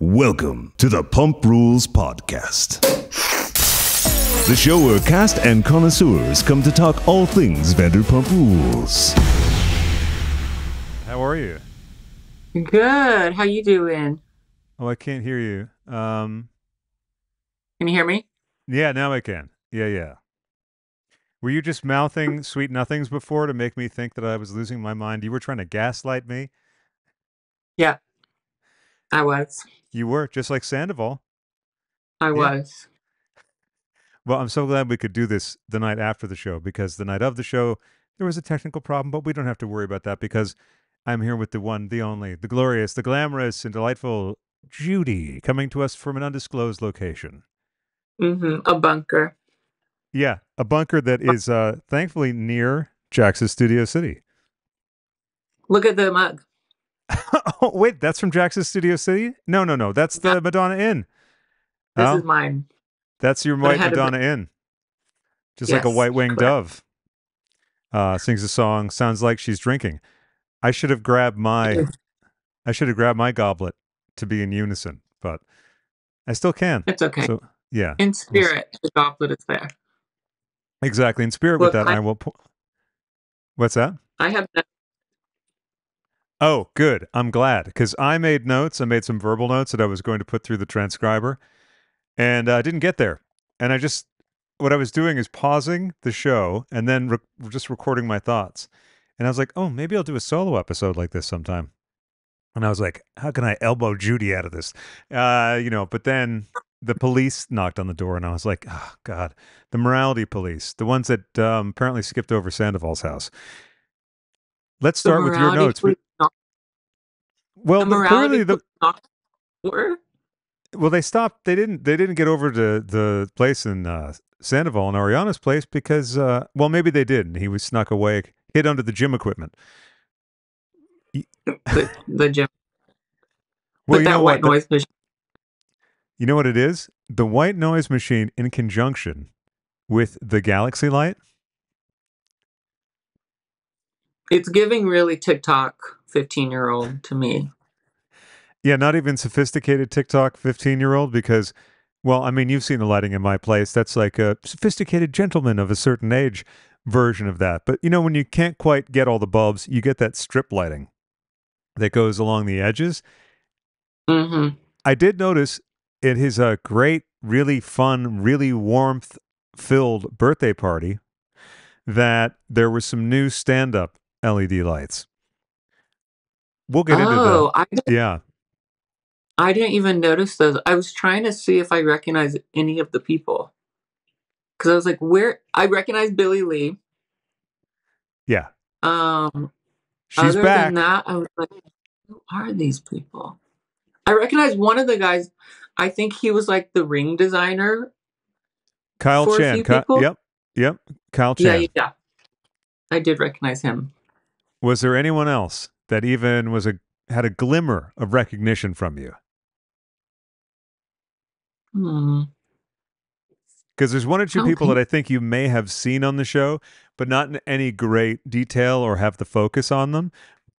Welcome to the Pump Rules Podcast, the show where cast and connoisseurs come to talk all things Vanderpump Rules. How are you? Good. How you doing? Oh, I can't hear you. Can you hear me? Yeah, now I can. Yeah. Were you just mouthing sweet nothings before to make me think that I was losing my mind? You were trying to gaslight me? Yeah, I was. You were, just like Sandoval. I was. Well, I'm so glad we could do this the night after the show, because the night of the show, there was a technical problem, but we don't have to worry about that because I'm here with the one, the only, the glorious, the glamorous, and delightful Judy, coming to us from an undisclosed location. A bunker. Yeah, a bunker that is thankfully near Jax's Studio City. Look at the mug. Oh, wait, that's from Jax's Studio City? No. That's the Madonna Inn. This is mine. That's your white Madonna Inn. Just like a white-winged dove. Sings a song, sounds like she's drinking. I should have grabbed my goblet to be in unison, but I still can. It's okay. So, yeah. In spirit, the goblet is there. Exactly. In spirit with that, I will... What's that? I have... Oh, good. I'm glad, because I made notes. I made some verbal notes that I was going to put through the transcriber, and I didn't get there. And what I was doing is pausing the show and then just recording my thoughts. And I was like, oh, maybe I'll do a solo episode like this sometime. And I was like, how can I elbow Judy out of this? But then the police knocked on the door, and I was like, oh, God, the morality police, the ones that apparently skipped over Sandoval's house. Let's start with your notes. Well, clearly they stopped. They didn't get over to the place in Sandoval and Ariana's place because, maybe they did. And he was snuck away, hid under the gym equipment. The gym. Well, you know what? Noise machine. You know what it is? The white noise machine in conjunction with the galaxy light. It's giving really TikTok 15-year-old to me. Yeah, not even sophisticated TikTok 15-year-old because, you've seen the lighting in my place. That's like a sophisticated gentleman of a certain age version of that. But, when you can't quite get all the bulbs, you get that strip lighting that goes along the edges. Mm-hmm. I did notice at his great, really fun, really warmth-filled birthday party that there was some new stand-up LED lights. We'll get into that. I didn't even notice those. I was trying to see if I recognize any of the people. Because I was like, I recognize Billy Lee. Yeah. She's back. Other than that, I was like, who are these people? I recognize one of the guys. I think he was like the ring designer. Kyle Chan. Yep. Kyle Chan. Yeah. I did recognize him. Was there anyone else that even had a glimmer of recognition from you? Because there's one or two people that I think you may have seen on the show, but not in any great detail or have the focus on them.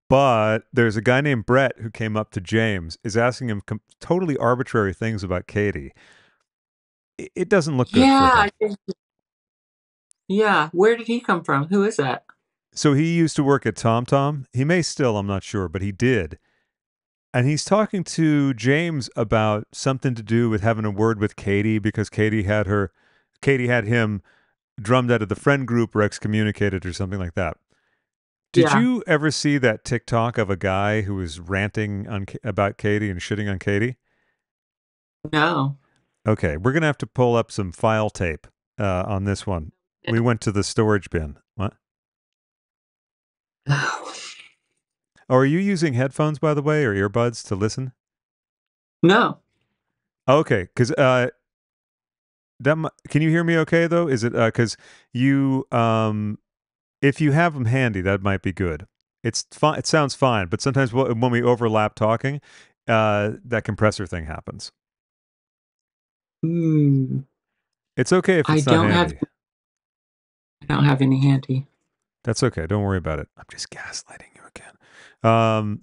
But there's a guy named Brett who came up to James, is asking him totally arbitrary things about Katie. It doesn't look good for him. Yeah, where did he come from? Who is that? So he used to work at TomTom. He may still, I'm not sure, but he did. And he's talking to James about something to do with having a word with Katie because Katie had him drummed out of the friend group or excommunicated or something like that. Did you ever see that TikTok of a guy who was ranting about Katie and shitting on Katie? No. Okay, we're going to have to pull up some file tape on this one. We went to the storage bin. What? Oh, are you using headphones, by the way, or earbuds to listen? No. Okay, because can you hear me okay, though? Is it because you... if you have them handy, that might be good. It's fine. It sounds fine, but sometimes when we overlap talking, that compressor thing happens. It's okay if it's not handy. I don't have any handy. That's okay. Don't worry about it. I'm just gaslighting you again.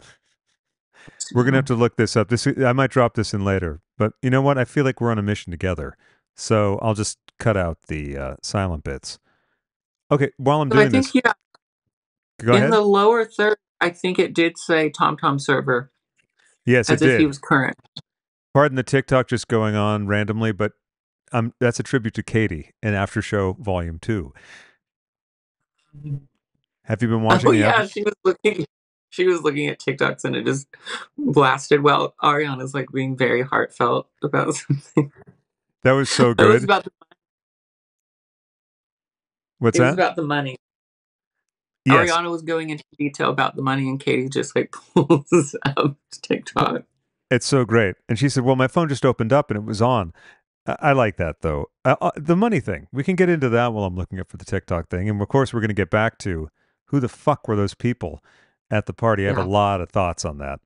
We're going to have to look this up. I might drop this in later. But you know what? I feel like we're on a mission together. So I'll just cut out the silent bits. Okay, while I'm So I doing think, this, yeah, go in ahead. the lower third, I think it did say TomTom server Yes, as it if he did. was current. Pardon the TikTok just going on randomly, but that's a tribute to Katie in After Show Volume 2. Have you been watching Oh the yeah, after? she was looking at TikToks and it just blasted while Ariana's like being very heartfelt about something. That was so It was good. about What's it was that? about the money. Yes, Ariana was going into detail about the money and Katie just like pulls up TikTok. it's so great. And she said, well, my phone just opened up and it was on. I like that, though. The money thing. We can get into that while I'm looking up for the TikTok thing. And, of course, we're going to get back to who the fuck were those people at the party. I have a Yeah. lot of thoughts on that.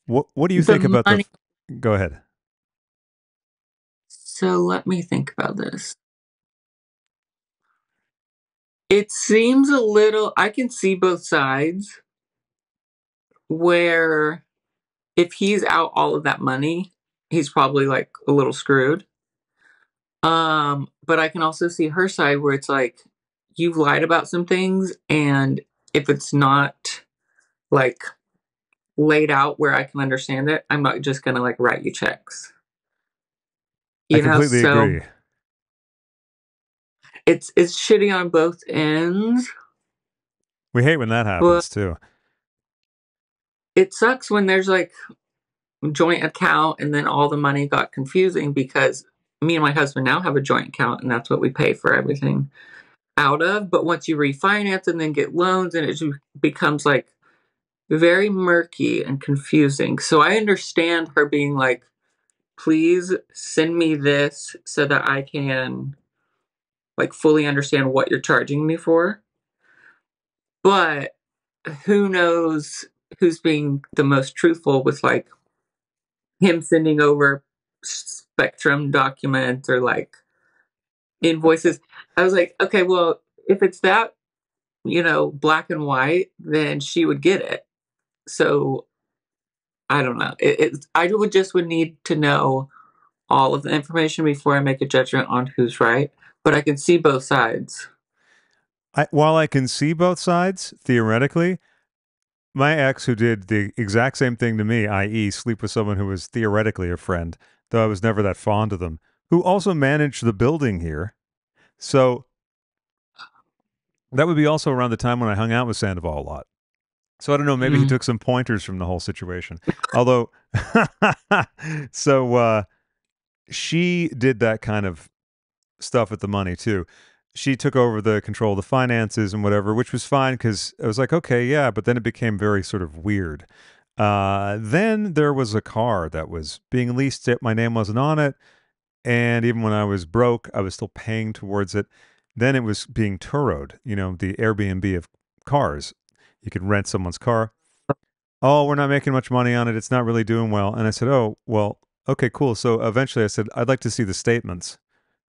What do you The think about money. Go ahead. So let me think about this. It seems a little, I can see both sides where if he's out all of that money, he's probably like a little screwed. But I can also see her side where it's like you've lied about some things, and if it's not like laid out where I can understand it, I'm not just gonna like write you checks. I You know, completely so agree. it's shitty on both ends, We hate when that but happens, too. it sucks when there's like joint account and then all the money got confusing because me and my husband now have a joint account and that's what we pay for everything out of. But once you refinance and then get loans, and it just becomes like very murky and confusing. So I understand her being like, please send me this so that I can like fully understand what you're charging me for. But who knows who's being the most truthful with like him sending over Spectrum documents or like invoices. I was like, okay, well, if it's that, black and white, then she would get it. So I don't know. I would need to know all of the information before I make a judgment on who's right. But I can see both sides. While I can see both sides, theoretically, my ex, who did the exact same thing to me, i.e., sleep with someone who was theoretically a friend, though I was never that fond of them, who also managed the building here. So that would be also around the time when I hung out with Sandoval a lot. So I don't know, maybe he took some pointers from the whole situation. Although, so she did that kind of stuff with the money too. She took over the control of the finances and whatever, which was fine because I was like, okay, yeah, but then it became very sort of weird. Then there was a car that was being leased. My name wasn't on it. And even when I was broke, I was still paying towards it. Then it was being Turoed, the Airbnb of cars. You could rent someone's car. Oh, we're not making much money on it. It's not really doing well. And I said, oh, well, okay, cool. So eventually I said, I'd like to see the statements.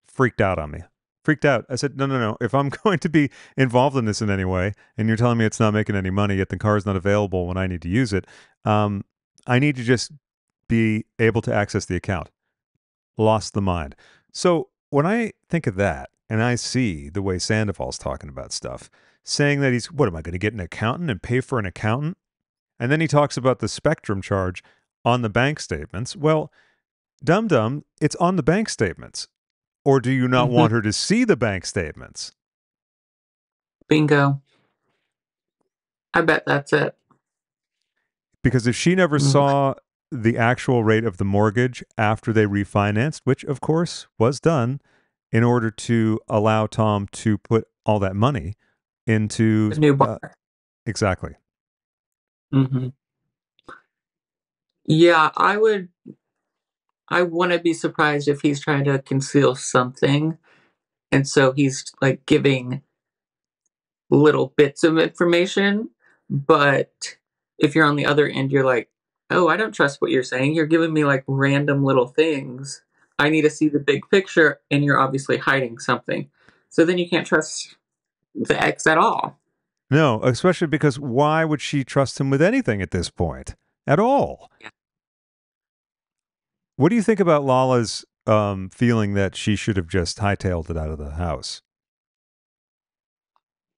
Freaked out on me. Freaked out. I said, no. If I'm going to be involved in this in any way, and you're telling me it's not making any money, yet the car is not available when I need to use it, I need to just be able to access the account. Lost the mind. So when I think of that, and I see the way Sandoval's talking about stuff, saying that what am I going to get an accountant and pay for an accountant? And then he talks about the Spectrum charge on the bank statements. Well, dum-dum, it's on the bank statements. Or do you not want her to see the bank statements? Bingo. I bet that's it. Because if she never saw the actual rate of the mortgage after they refinanced, which of course was done in order to allow Tom to put all that money into The new bar. Exactly. Yeah, I wouldn't be surprised if he's trying to conceal something. And so he's like giving little bits of information. But if you're on the other end, you're like, oh, I don't trust what you're saying. You're giving me like random little things. I need to see the big picture, and you're obviously hiding something. So then you can't trust the ex at all. No, especially because why would she trust him with anything at this point at all? Yeah. What do you think about Lala's feeling that she should have just hightailed it out of the house?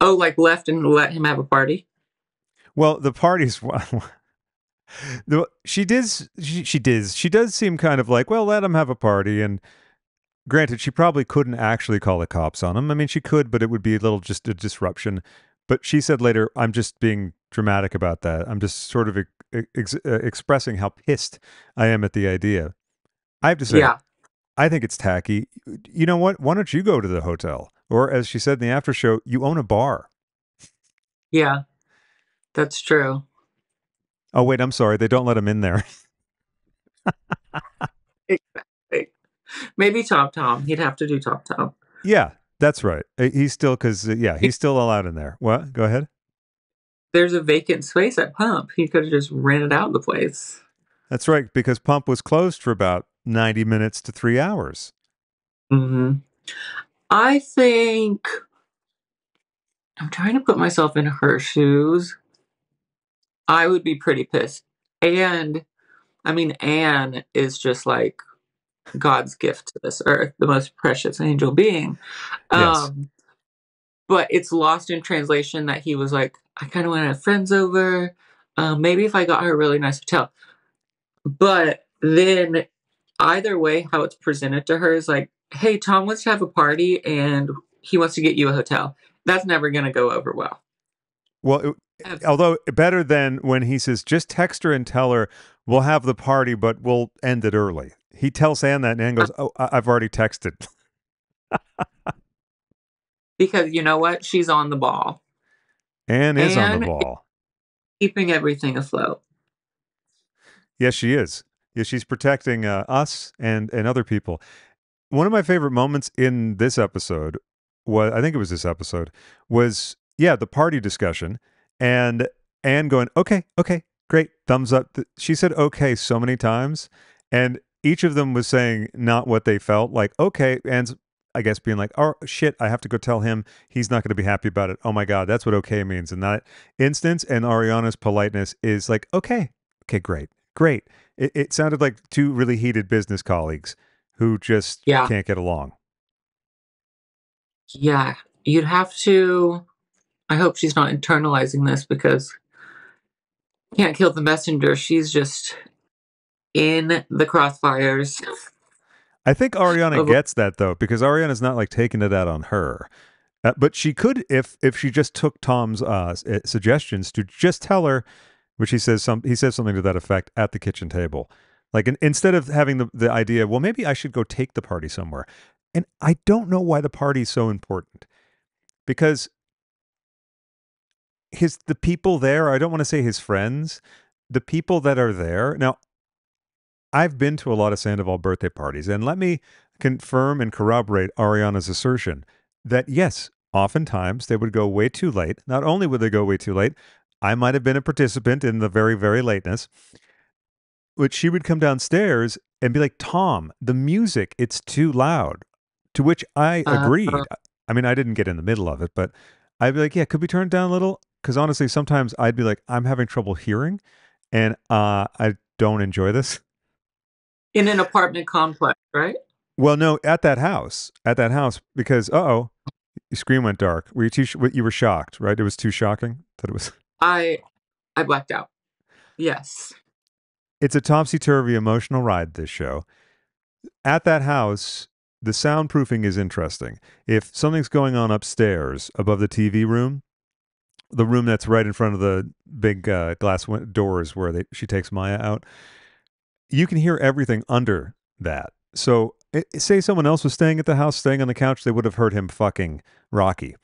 Oh, like left and let him have a party? Well, the parties. She does seem kind of like, well, let him have a party. And granted, she probably couldn't actually call the cops on him. I mean, she could, but it would be a little just a disruption. But she said later, I'm just being dramatic about that. I'm just sort of expressing how pissed I am at the idea. I have to say, Yeah. I think it's tacky. You know what? Why don't you go to the hotel? Or as she said in the after show, you own a bar. Yeah. That's true. Oh, wait, I'm sorry. They don't let him in there. Exactly. Maybe Tom Tom. He'd have to do Tom Tom. Yeah, that's right. He's still, he's still allowed in there. What? Go ahead. There's a vacant space at Pump. He could have just rented out the place. That's right, because Pump was closed for about 90 minutes to 3 hours. Mm-hmm. I think I'm trying to put myself in her shoes. I would be pretty pissed. And I mean, Anne is just like God's gift to this earth, the most precious angel being. Yes. But it's lost in translation that he was like, I kind of want to have friends over. Maybe if I got her a really nice hotel. But then either way, how it's presented to her is like, hey, Tom wants to have a party and he wants to get you a hotel. That's never going to go over well. Well, although better than when he says, just text her and tell her we'll have the party, but we'll end it early. He tells Anne that and Anne goes, oh, I've already texted. Because you know what? She's on the ball. Anne is on the ball. Keeping everything afloat. Yes, she is. Yeah, she's protecting us and other people. One of my favorite moments in this episode was, I think it was this episode, was, the party discussion. And Anne going, okay, great, thumbs up. She said okay so many times. And each of them was saying not what they felt. Like, okay, Anne's, I guess, being like, oh, shit, I have to go tell him he's not going to be happy about it. Oh, my God, that's what okay means in that instance. And Ariana's politeness is like, okay, great. It sounded like two really heated business colleagues who just can't get along. Yeah, you'd have to. I hope she's not internalizing this because can't kill the messenger. She's just in the crossfires. I think Ariana gets that though, because Ariana's not like taking it out on her. But she could, if she just took Tom's suggestions to just tell her, which he says something to that effect at the kitchen table. Like instead of having the idea, well, maybe I should go take the party somewhere. And I don't know why the party's so important. Because the people there, I don't want to say his friends, the people that are there. Now, I've been to a lot of Sandoval birthday parties, and let me confirm and corroborate Ariana's assertion that yes, oftentimes they would go way too late. Not only would they go way too late, I might have been a participant in the very, very lateness, but she would come downstairs and be like, Tom, the music, it's too loud. To which I agreed. I mean, I didn't get in the middle of it, but I'd be like, yeah, could we turn it down a little? Because honestly, sometimes I'd be like, I'm having trouble hearing, and I don't enjoy this. In an apartment complex, right? Well, no, at that house, because your screen went dark. You were shocked, right? It was too shocking that it was. I blacked out. Yes. It's a topsy-turvy emotional ride, this show. At that house, the soundproofing is interesting. If something's going on upstairs above the TV room, the room that's right in front of the big glass doors where she takes Maya out, you can hear everything under that. So say someone else was staying at the house, staying on the couch, they would have heard him fucking Rocky.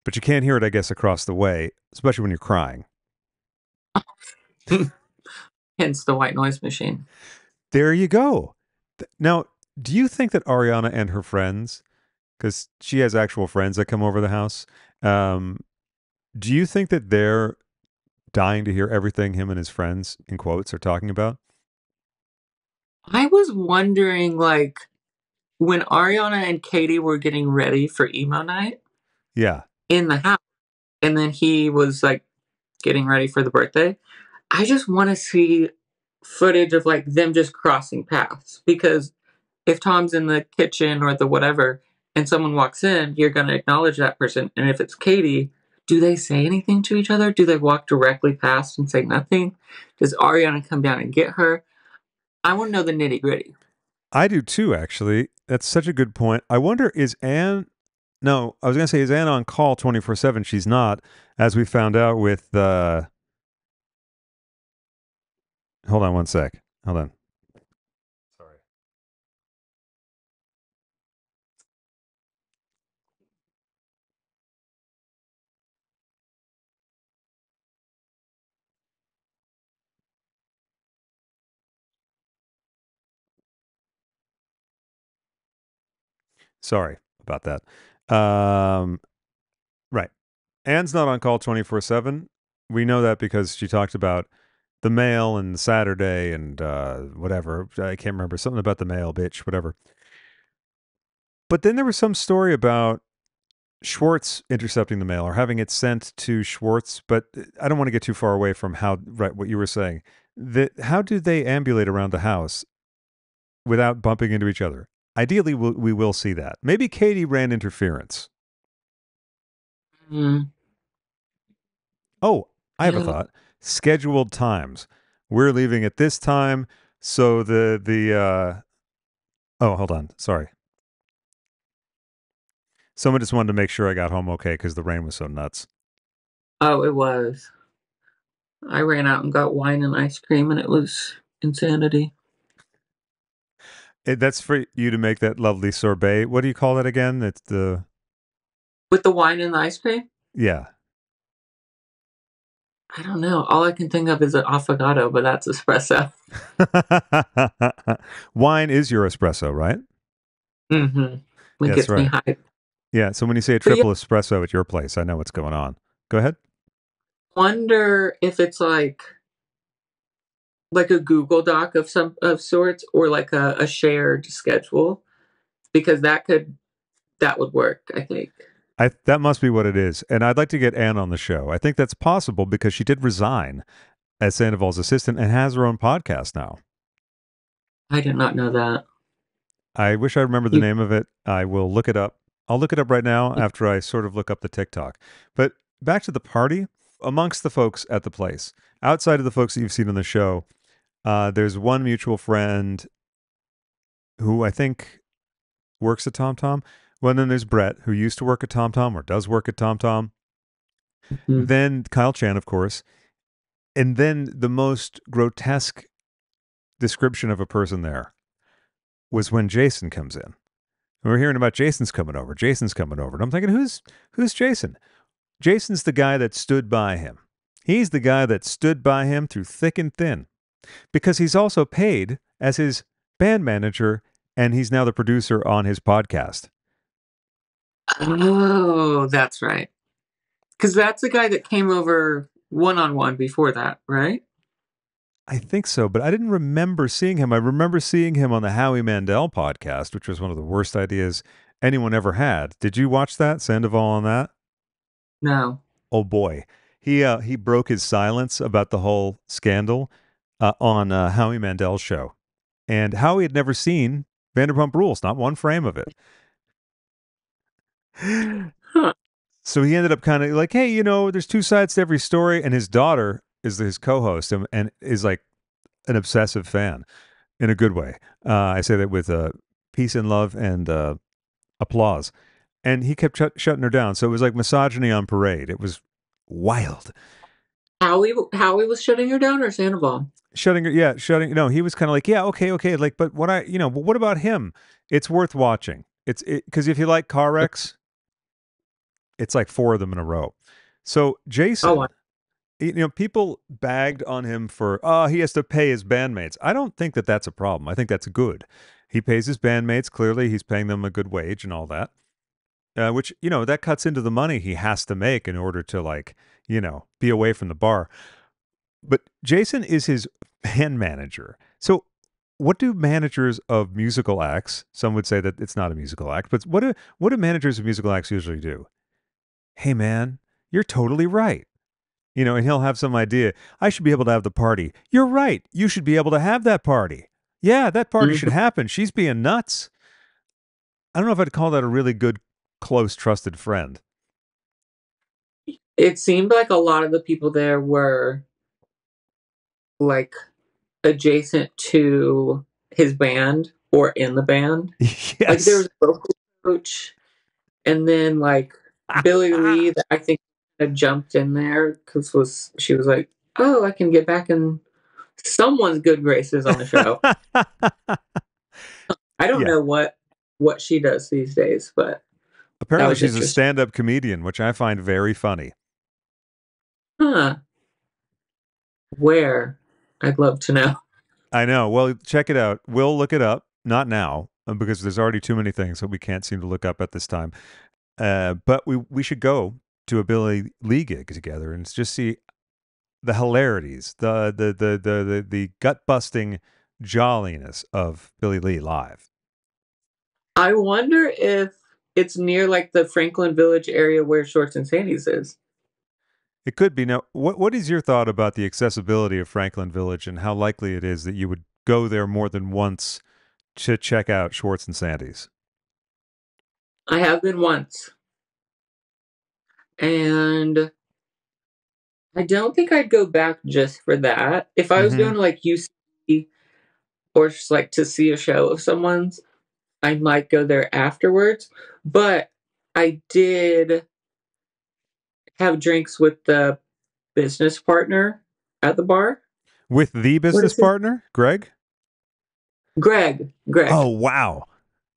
But you can't hear it, I guess, across the way, especially when you're crying. Hence the white noise machine. There you go. Now, do you think that Ariana and her friends, because she has actual friends that come over the house, do you think that they're dying to hear everything him and his friends, in quotes, are talking about? I was wondering, like, when Ariana and Katie were getting ready for emo night. Yeah. In the house, and then he was like getting ready for the birthday. I just want to see footage of like them just crossing paths, because if Tom's in the kitchen or the whatever and someone walks in, you're going to acknowledge that person. And if it's Katie, do they say anything to each other? Do they walk directly past and say nothing? Does Ariana come down and get her? I want to know the nitty gritty. I do too, actually. That's such a good point. I wonder, is Anne... No, I was going to say, is Anne on call 24/7? She's not, as we found out with... Hold on one sec. Hold on. Sorry. Sorry about that. Right. Anne's not on call 24/7. We know that because she talked about the mail and Saturday and whatever. I can't remember. Something about the mail, bitch, whatever. But then there was some story about Schwartz intercepting the mail or having it sent to Schwartz. But I don't want to get too far away from what you were saying. How do they ambulate around the house without bumping into each other? Ideally, we will see that. Maybe Katie ran interference. Mm. Oh, I have a thought. Scheduled times. We're leaving at this time, so oh, hold on. Sorry. Someone just wanted to make sure I got home okay because the rain was so nuts. Oh, it was. I ran out and got wine and ice cream, and it was insanity. That's for you to make that lovely sorbet. What do you call that again? It's the... With the wine and the ice cream? Yeah. I don't know. All I can think of is an affogato, but that's espresso. Wine is your espresso, right? Mm-hmm. It gets right. me hyped. Yeah, so when you say a triple espresso at your place, I know what's going on. Go ahead. Wonder if it's like a Google Doc of some of sorts, or like a shared schedule, because that would work, I think. That must be what it is. And I'd like to get Anne on the show. I think that's possible because she did resign as Sandoval's assistant and has her own podcast now. I did not know that. I wish I remembered the name of it. I will look it up. I'll look it up right now after I sort of look up the TikTok. But back to the party, amongst the folks at the place, outside of the folks that you've seen on the show, there's one mutual friend who I think works at TomTom. Well, then there's Brett, who used to work at TomTom or does work at TomTom. Mm-hmm. Then Kyle Chan, of course. And then the most grotesque description of a person there was when Jason comes in. We're hearing about Jason's coming over. Jason's coming over. And I'm thinking, who's Jason? Jason's the guy that stood by him. He's the guy that stood by him through thick and thin, because he's also paid as his band manager, and he's now the producer on his podcast. Oh, that's right. Because that's the guy that came over one-on-one before that, right? I think so, but I didn't remember seeing him. I remember seeing him on the Howie Mandel podcast, which was one of the worst ideas anyone ever had. Did you watch that, Sandoval, on that? No. Oh boy, he broke his silence about the whole scandal on Howie Mandel's show, and Howie had never seen Vanderpump Rules, not one frame of it. Huh. So he ended up kind of like, hey, there's two sides to every story, and his daughter is his co-host and is like an obsessive fan in a good way. I say that with peace and love and applause. And he kept shutting her down. So it was like misogyny on parade. It was wild. Howie was shutting her down, or Sandoval? Shutting her, yeah, no, he was kind of like, yeah, okay. Like, but but what about him? It's worth watching. Because if you like car wrecks, it's like 4 of them in a row. So Jason, people bagged on him for, he has to pay his bandmates. I don't think that that's a problem. I think that's good. He pays his bandmates. Clearly, he's paying them a good wage and all that, which, that cuts into the money he has to make in order to, be away from the bar. But Jason is his band manager. So what do managers of musical acts, some would say that it's not a musical act, but what do managers of musical acts usually do? Hey, man, You're totally right. You know, and he'll have some idea. I should be able to have the party. You're right. You should be able to have that party. Yeah, that party should happen. She's being nuts. I don't know if I'd call that a really good, close, trusted friend. It seemed like a lot of the people there were like adjacent to his band or in the band. Yes. Like there was a vocal coach, and then like Billy Lee, that I think had jumped in there because she was like, "Oh, I can get back in someone's good graces on the show." I don't know what she does these days, but apparently she's a stand-up comedian, which I find very funny. Huh. Where? I'd love to know. I know. Well, check it out. We'll look it up. Not now, because there's already too many things that we can't seem to look up at this time. But we should go to a Billy Lee gig together and just see the hilarities, the gut-busting jolliness of Billy Lee live. I wonder if it's near like the Franklin Village area where Schwartz'n'Sandy's is. It could be. Now, what is your thought about the accessibility of Franklin Village and how likely it is that you would go there more than once to check out Schwartz'n'Sandy's? I have been once. And I don't think I'd go back just for that. If I was going to like UC or just like to see a show of someone's, I might go there afterwards. But I did have drinks with the business partner at the bar. With the business partner, Greg? Greg. Oh, wow.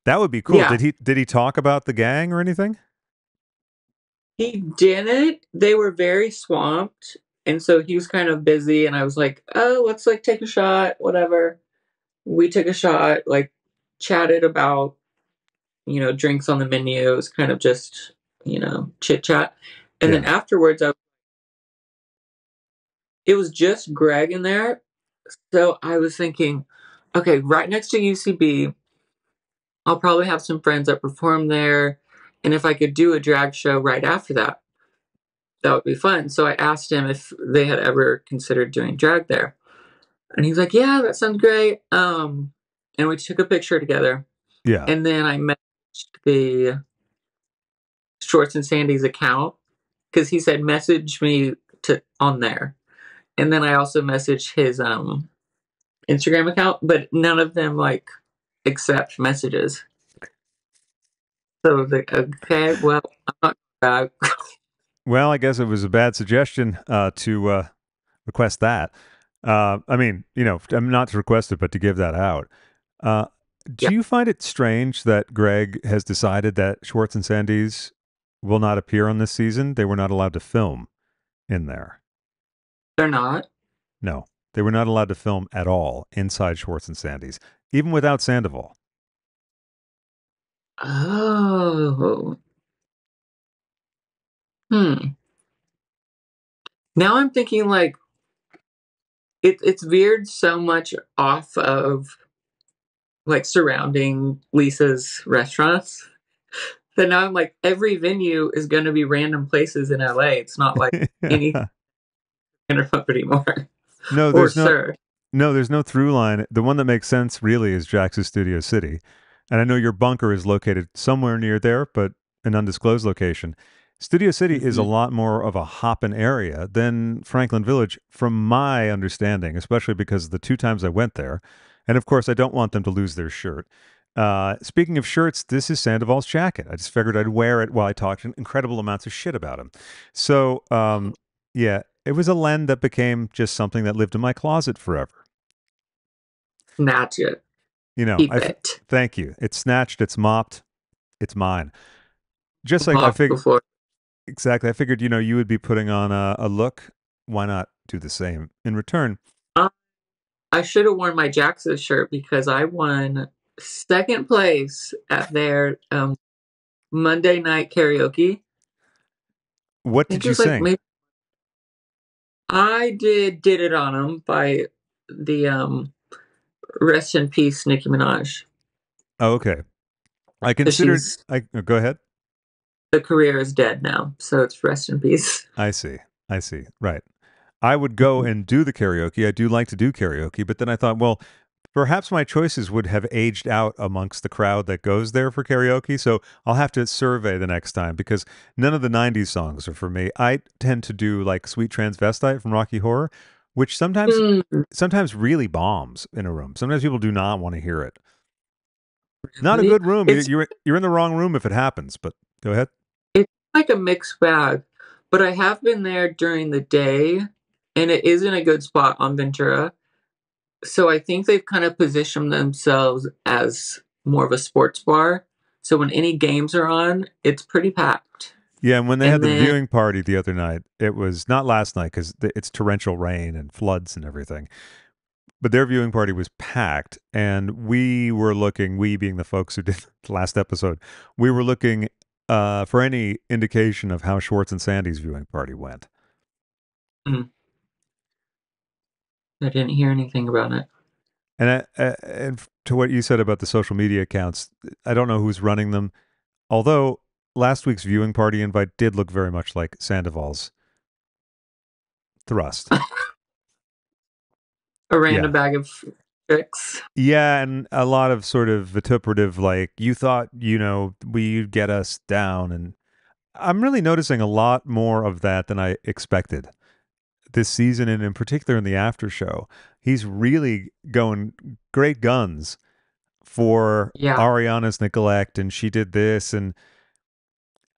That would be cool. Yeah. Did he talk about the gang or anything? He didn't. They were very swamped. And so he was kind of busy. And I was like, oh, let's like take a shot, whatever. We took a shot, like chatted about, drinks on the menu. It was kind of just, chit chat. And then afterwards, it was just Greg in there. So I was thinking, okay, right next to UCB, I'll probably have some friends that perform there. And if I could do a drag show right after that, that would be fun. So I asked him if they had ever considered doing drag there. And he's like, yeah, that sounds great. And we took a picture together. Yeah. And then I messaged the Schwartz'n'Sandy's account because he said, message me on there. And then I also messaged his Instagram account, but none of them like accept messages. So I was like, okay, well, I'm not back. Well, I guess it was a bad suggestion to request that. I mean, I'm not to request it, but to give that out. Do you find it strange that Greg has decided that Schwartz'n'Sandy's will not appear on this season? They were not allowed to film in there. They're not? No, they were not allowed to film at all inside Schwartz'n'Sandy's, even without Sandoval. Oh. Now I'm thinking like it's veered so much off of like surrounding Lisa's restaurants that now I'm like every venue is going to be random places in LA. It's not like any Vanderpump anymore. No, there's there's no through line. The one that makes sense really is Jax's Studio City. And I know your bunker is located somewhere near there, but an undisclosed location. Studio City is a lot more of a hopping area than Franklin Village, from my understanding, especially because the 2 times I went there. And of course, I don't want them to lose their shirt. Speaking of shirts, this is Sandoval's jacket. I just figured I'd wear it while I talked incredible amounts of shit about him. So, yeah, it was a lend that became just something that lived in my closet forever. Snatch it. Keep it. Thank you. It's snatched. It's mopped. It's mine. Just like I figured. Exactly. I figured, you would be putting on a look. Why not do the same in return? I should have worn my Jax's shirt because I won second place at their Monday night karaoke. What did you sing? I did It On 'Em by the Rest in Peace Nicki Minaj. Oh, okay. I considered... go ahead. the career is dead now, so it's rest in peace. I see. Right. I would go and do the karaoke. I do like to do karaoke, but then I thought, well, perhaps my choices would have aged out amongst the crowd that goes there for karaoke. So I'll have to survey the next time because none of the 90s songs are for me. I tend to do like Sweet Transvestite from Rocky Horror, which sometimes really bombs in a room. Sometimes people do not want to hear it. Not a good room. You're in the wrong room if it happens, but go ahead. It's like a mixed bag, but I have been there during the day, and it is in a good spot on Ventura. So I think they've kind of positioned themselves as more of a sports bar. So when any games are on, it's pretty packed. Yeah, and when they had the viewing party the other night, it was not last night because it's torrential rain and floods and everything. But their viewing party was packed, and we were looking, we being the folks who did the last episode, we were looking for any indication of how Schwartz'n'Sandy's viewing party went. I didn't hear anything about it. And to what you said about the social media accounts, I don't know who's running them. Although last week's viewing party invite did look very much like Sandoval's thrust. A random bag of tricks. Yeah, and a lot of sort of vituperative, like, you thought, we'd get us down. And I'm really noticing a lot more of that than I expected this season, and in particular in the after show. He's really going great guns for Ariana's neglect, and she did this, and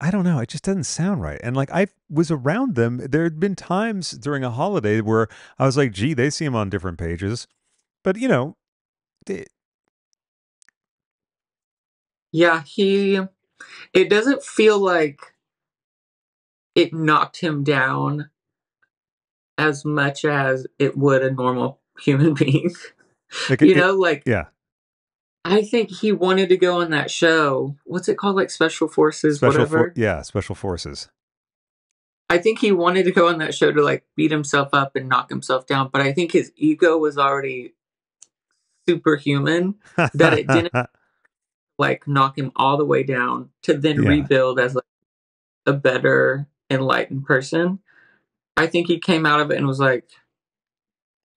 I don't know, it just doesn't sound right. And like, I was around them, there had been times during a holiday where I was like, gee, they seem on different pages, but it doesn't feel like it knocked him down as much as it would a normal human being. I think he wanted to go on that show. What's it called? Like Special Forces, whatever? Special Forces. I think he wanted to go on that show to like beat himself up and knock himself down. But I think his ego was already superhuman that it didn't like knock him all the way down to then rebuild as like a better enlightened person. I think he came out of it and was like,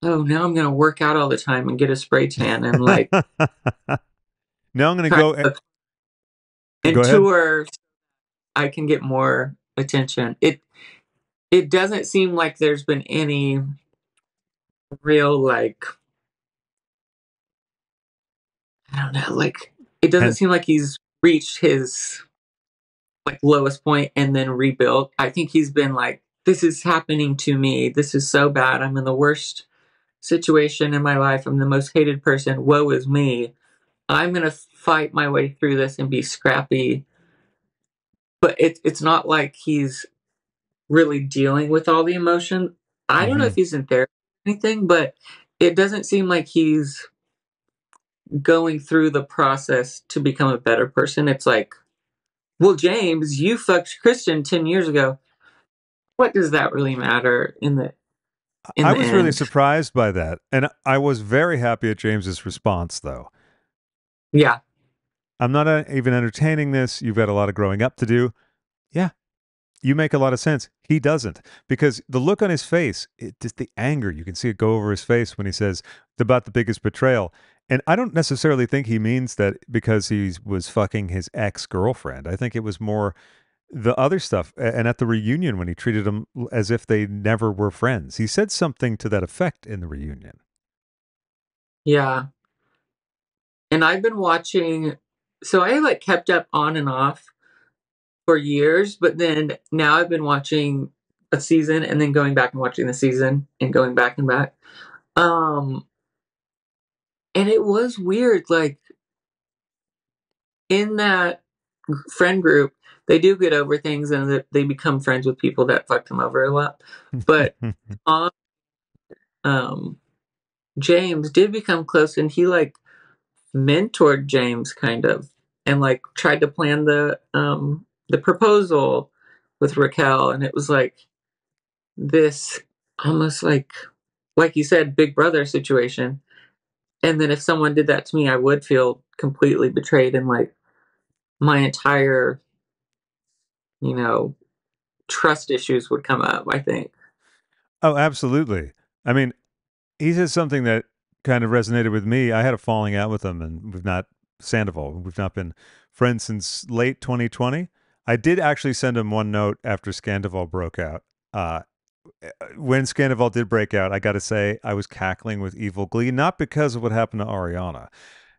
oh, now I'm going to work out all the time and get a spray tan and like. Now I'm going to go and tour. I can get more attention. It doesn't seem like there's been any real like. I don't know. Like it doesn't seem like he's reached his like lowest point and then rebuilt. I think he's been like, this is happening to me. This is so bad. I'm in the worst situation in my life. I'm the most hated person. Woe is me. I'm going to fight my way through this and be scrappy. But it's not like he's really dealing with all the emotion. I don't know if he's in therapy or anything, but it doesn't seem like he's going through the process to become a better person. It's like, well, James, you fucked Christian 10 years ago. What does that really matter in the I was really surprised by that. And I was very happy at James's response, though. Yeah. I'm not even entertaining this. You've got a lot of growing up to do. Yeah. You make a lot of sense. He doesn't. Because the look on his face, just the anger, you can see it go over his face when he says about the biggest betrayal. And I don't necessarily think he means that because he was fucking his ex-girlfriend. I think it was more the other stuff. And at the reunion when he treated them as if they never were friends. He said something to that effect in the reunion. Yeah. And I've been watching, so I like kept up on and off for years, but then now I've been watching a season and then going back and watching the season and going back and back. And it was weird, like in that friend group, they do get over things and they become friends with people that fucked them over a lot. But James did become close, and he like mentored James kind of, and like tried to plan the proposal with Raquel, and it was like this almost like you said, big brother situation. And then if someone did that to me, I would feel completely betrayed, and like my entire you know, trust issues would come up, I think. Oh, absolutely. I mean, he says something that kind of resonated with me. I had a falling out with him, and Sandoval, we've not been friends since late 2020. I did actually send him one note after Scandoval broke out. Uh, when Scandoval did break out, I got to say, I was cackling with evil glee, not because of what happened to Ariana.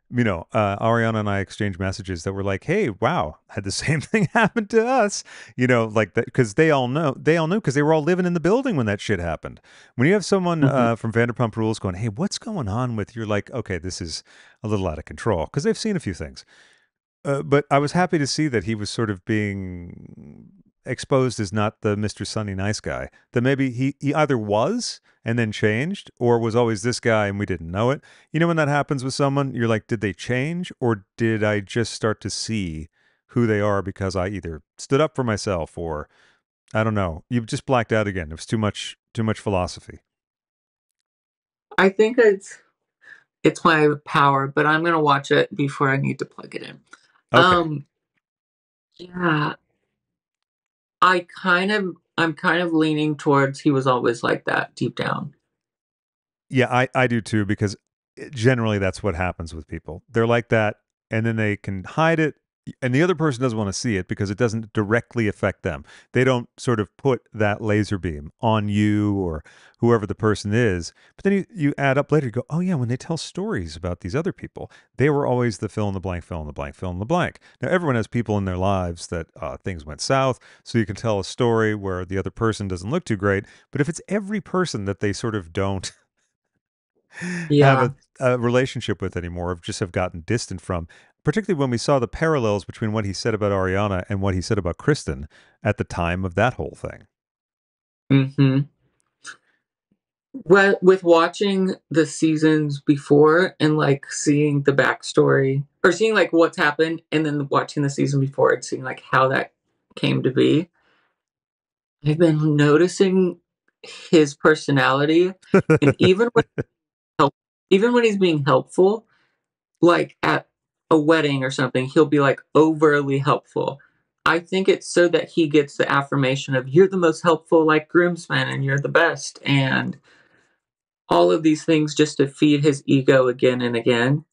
Ariana and I exchanged messages that were like, "Hey, wow, had the same thing happen to us." Like that, because they all knew because they were all living in the building when that shit happened. When you have someone Mhm. from Vanderpump Rules going, "Hey, what's going on with?" You're like, "Okay, this is a little out of control," because they've seen a few things. But I was happy to see that he was sort of being exposed as not the Mr. Sunny nice guy. That maybe he either was and then changed, or was always this guy and we didn't know it. When that happens with someone, you're like, did they change, or did I just start to see who they are because I either stood up for myself, or I don't know. You just blacked out again. It was too much philosophy. I think it's my power, but I'm gonna watch it before I need to plug it in. Okay. Yeah, I'm kind of leaning towards he was always like that deep down. Yeah, I do too, because generally that's what happens with people. They're like that, and then they can hide it, and the other person doesn't want to see it because it doesn't directly affect them. They don't sort of put that laser beam on you or whoever the person is. But then you add up later, you go, oh yeah, when they tell stories about these other people, they were always the fill in the blank, fill in the blank, fill in the blank. Now everyone has people in their lives that things went south, so you can tell a story where the other person doesn't look too great. But if it's every person that they sort of don't have Yeah. a relationship with anymore, or just have gotten distant from. Particularly when we saw the parallels between what he said about Ariana and what he said about Kristen at the time of that whole thing. Mhm. Well, with watching the seasons before and, like, seeing the backstory or seeing, like, what's happened and then watching the season before and seeing, like, how that came to be, I've been noticing his personality, and help even when he's being helpful, like, at a wedding or something, he'll be, like, overly helpful. I think it's so that he gets the affirmation of, "You're the most helpful, like, groomsman, and you're the best," and all of these things just to feed his ego again and again.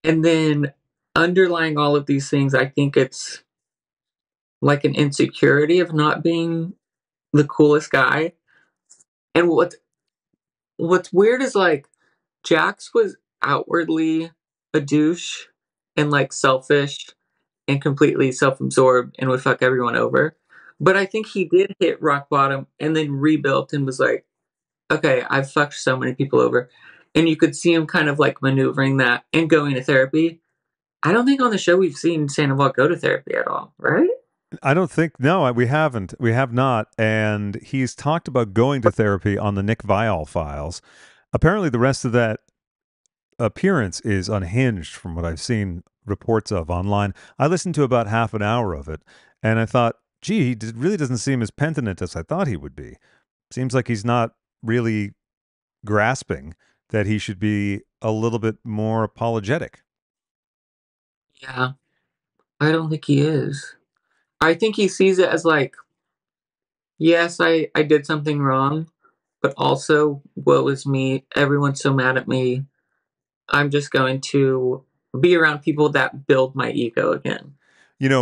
And then underlying all of these things, I think it's like an insecurity of not being the coolest guy. And what's weird is like Jax was outwardly a douche and like selfish and completely self-absorbed and would fuck everyone over. But I think he did hit rock bottom and then rebuilt and was like, okay, I've fucked so many people over. And you could see him kind of like maneuvering that and going to therapy. I don't think on the show we've seen Sandoval go to therapy at all, right? I don't think, no, we haven't. We have not. And he's talked about going to therapy on the Nick Viall files. Apparently, the rest of that appearance is unhinged from what I've seen reports of online. I listened to about half an hour of it, and I thought, gee, really doesn't seem as penitent as I thought he would be. Seems like he's not really grasping that he should be a little bit more apologetic. Yeah, I don't think he is. I think he sees it as like, yes, I did something wrong, but also, woe is me. Everyone's so mad at me. I'm just going to be around people that build my ego again.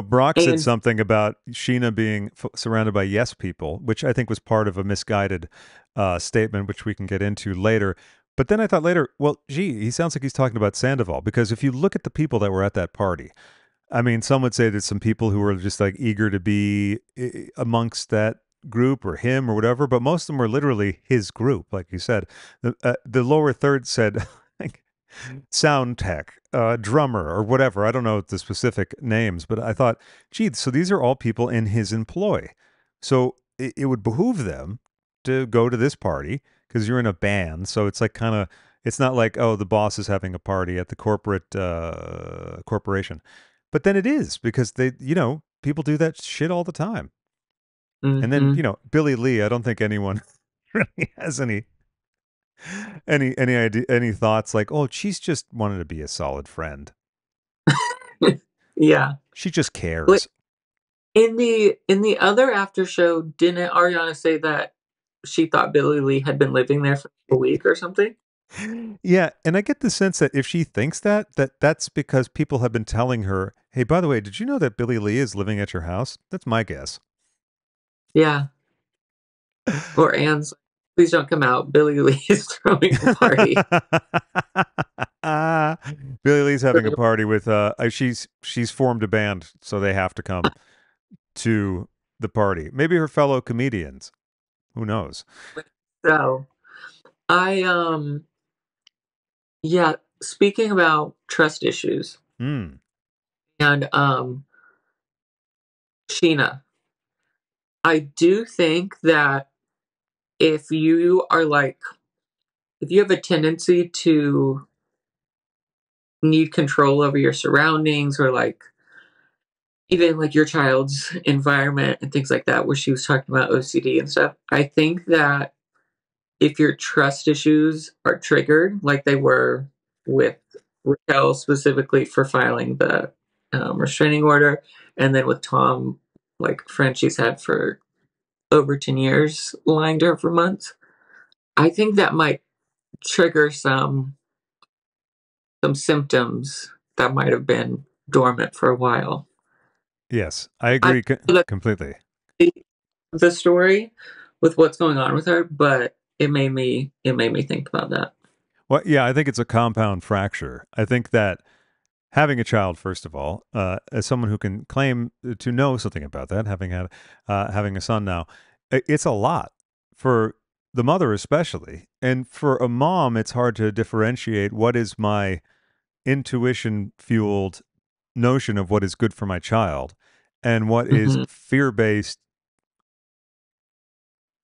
Brock said And something about Scheana being surrounded by yes people, which I think was part of a misguided statement, which we can get into later. But then I thought later, well, gee, he sounds like he's talking about Sandoval, because if you look at the people that were at that party, I mean, some would say there's some people who were just like eager to be amongst that group or him or whatever, but most of them were literally his group, like you said. The lower third said, like, sound tech, drummer, or whatever. I don't know the specific names, but I thought, gee, so these are all people in his employ. So it would behoove them to go to this party because you're in a band. So it's like kind of, it's not like, oh, the boss is having a party at the corporation. But then it is, because people do that shit all the time. And then, mhm. Billy Lee, I don't think anyone really has any idea, any thoughts like, oh, she's just wanted to be a solid friend. Yeah. She just Like cares. In the other after show, didn't Ariana say that she thought Billy Lee had been living there for a week or something? Yeah, and I get the sense that if she thinks that's because people have been telling her, "Hey, by the way, did you know that Billy Lee is living at your house?" That's my guess. Yeah. Or Anne's like, please don't come out. Billy Lee is throwing a party. Billy Lee's having a party with she's formed a band, so they have to come to the party. Maybe her fellow comedians. Who knows? So I yeah, speaking about trust issues Hmm. and Scheana, I do think that if you are like if you have a tendency to need control over your surroundings or like even like your child's environment and things like that, where she was talking about OCD and stuff, I think that if your trust issues are triggered, like they were with Raquel specifically for filing the restraining order, and then with Tom, like a friend she's had for over 10 years, lying to her for months, I think that might trigger some symptoms that might have been dormant for a while. Yes, I I agree feel like completely. the story with what's going on with her, but it made me think about that. Well, yeah, I think it's a compound fracture. I think that having a child, first of all, as someone who can claim to know something about that, having a son now, it's a lot for the mother especially, and for a mom, it's hard to differentiate what is my intuition fueled notion of what is good for my child and what is Hmm. fear based.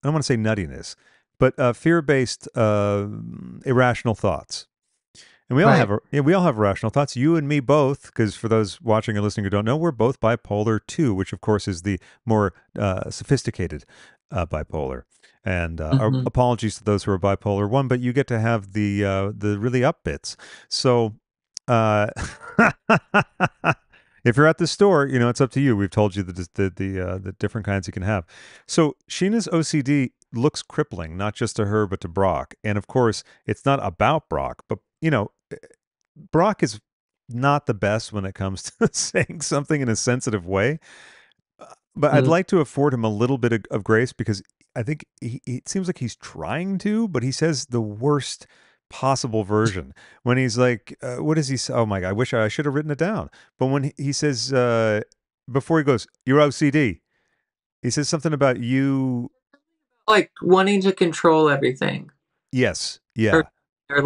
I don't want to say nuttiness, but fear based irrational thoughts. And Right. we all have rational thoughts. You and me both, because for those watching and listening who don't know, we're both bipolar 2, which of course is the more sophisticated bipolar. And our Hmm. apologies to those who are bipolar 1, but you get to have the really up bits. So uh, if you're at the store, it's up to you. We've told you the different kinds you can have. So Sheena's OCD looks crippling, not just to her but to Brock. And of course, it's not about Brock, but Brock is not the best when it comes to saying something in a sensitive way. But I'd Hmm. like to afford him a little bit of grace because I think it seems like he's trying to, but he says the worst possible version when he's like, what does he say? Oh my God, I wish I should have written it down. But when he says, before he goes, you're OCD, he says something about you. Like wanting to control everything. Yes. Or, Yeah. or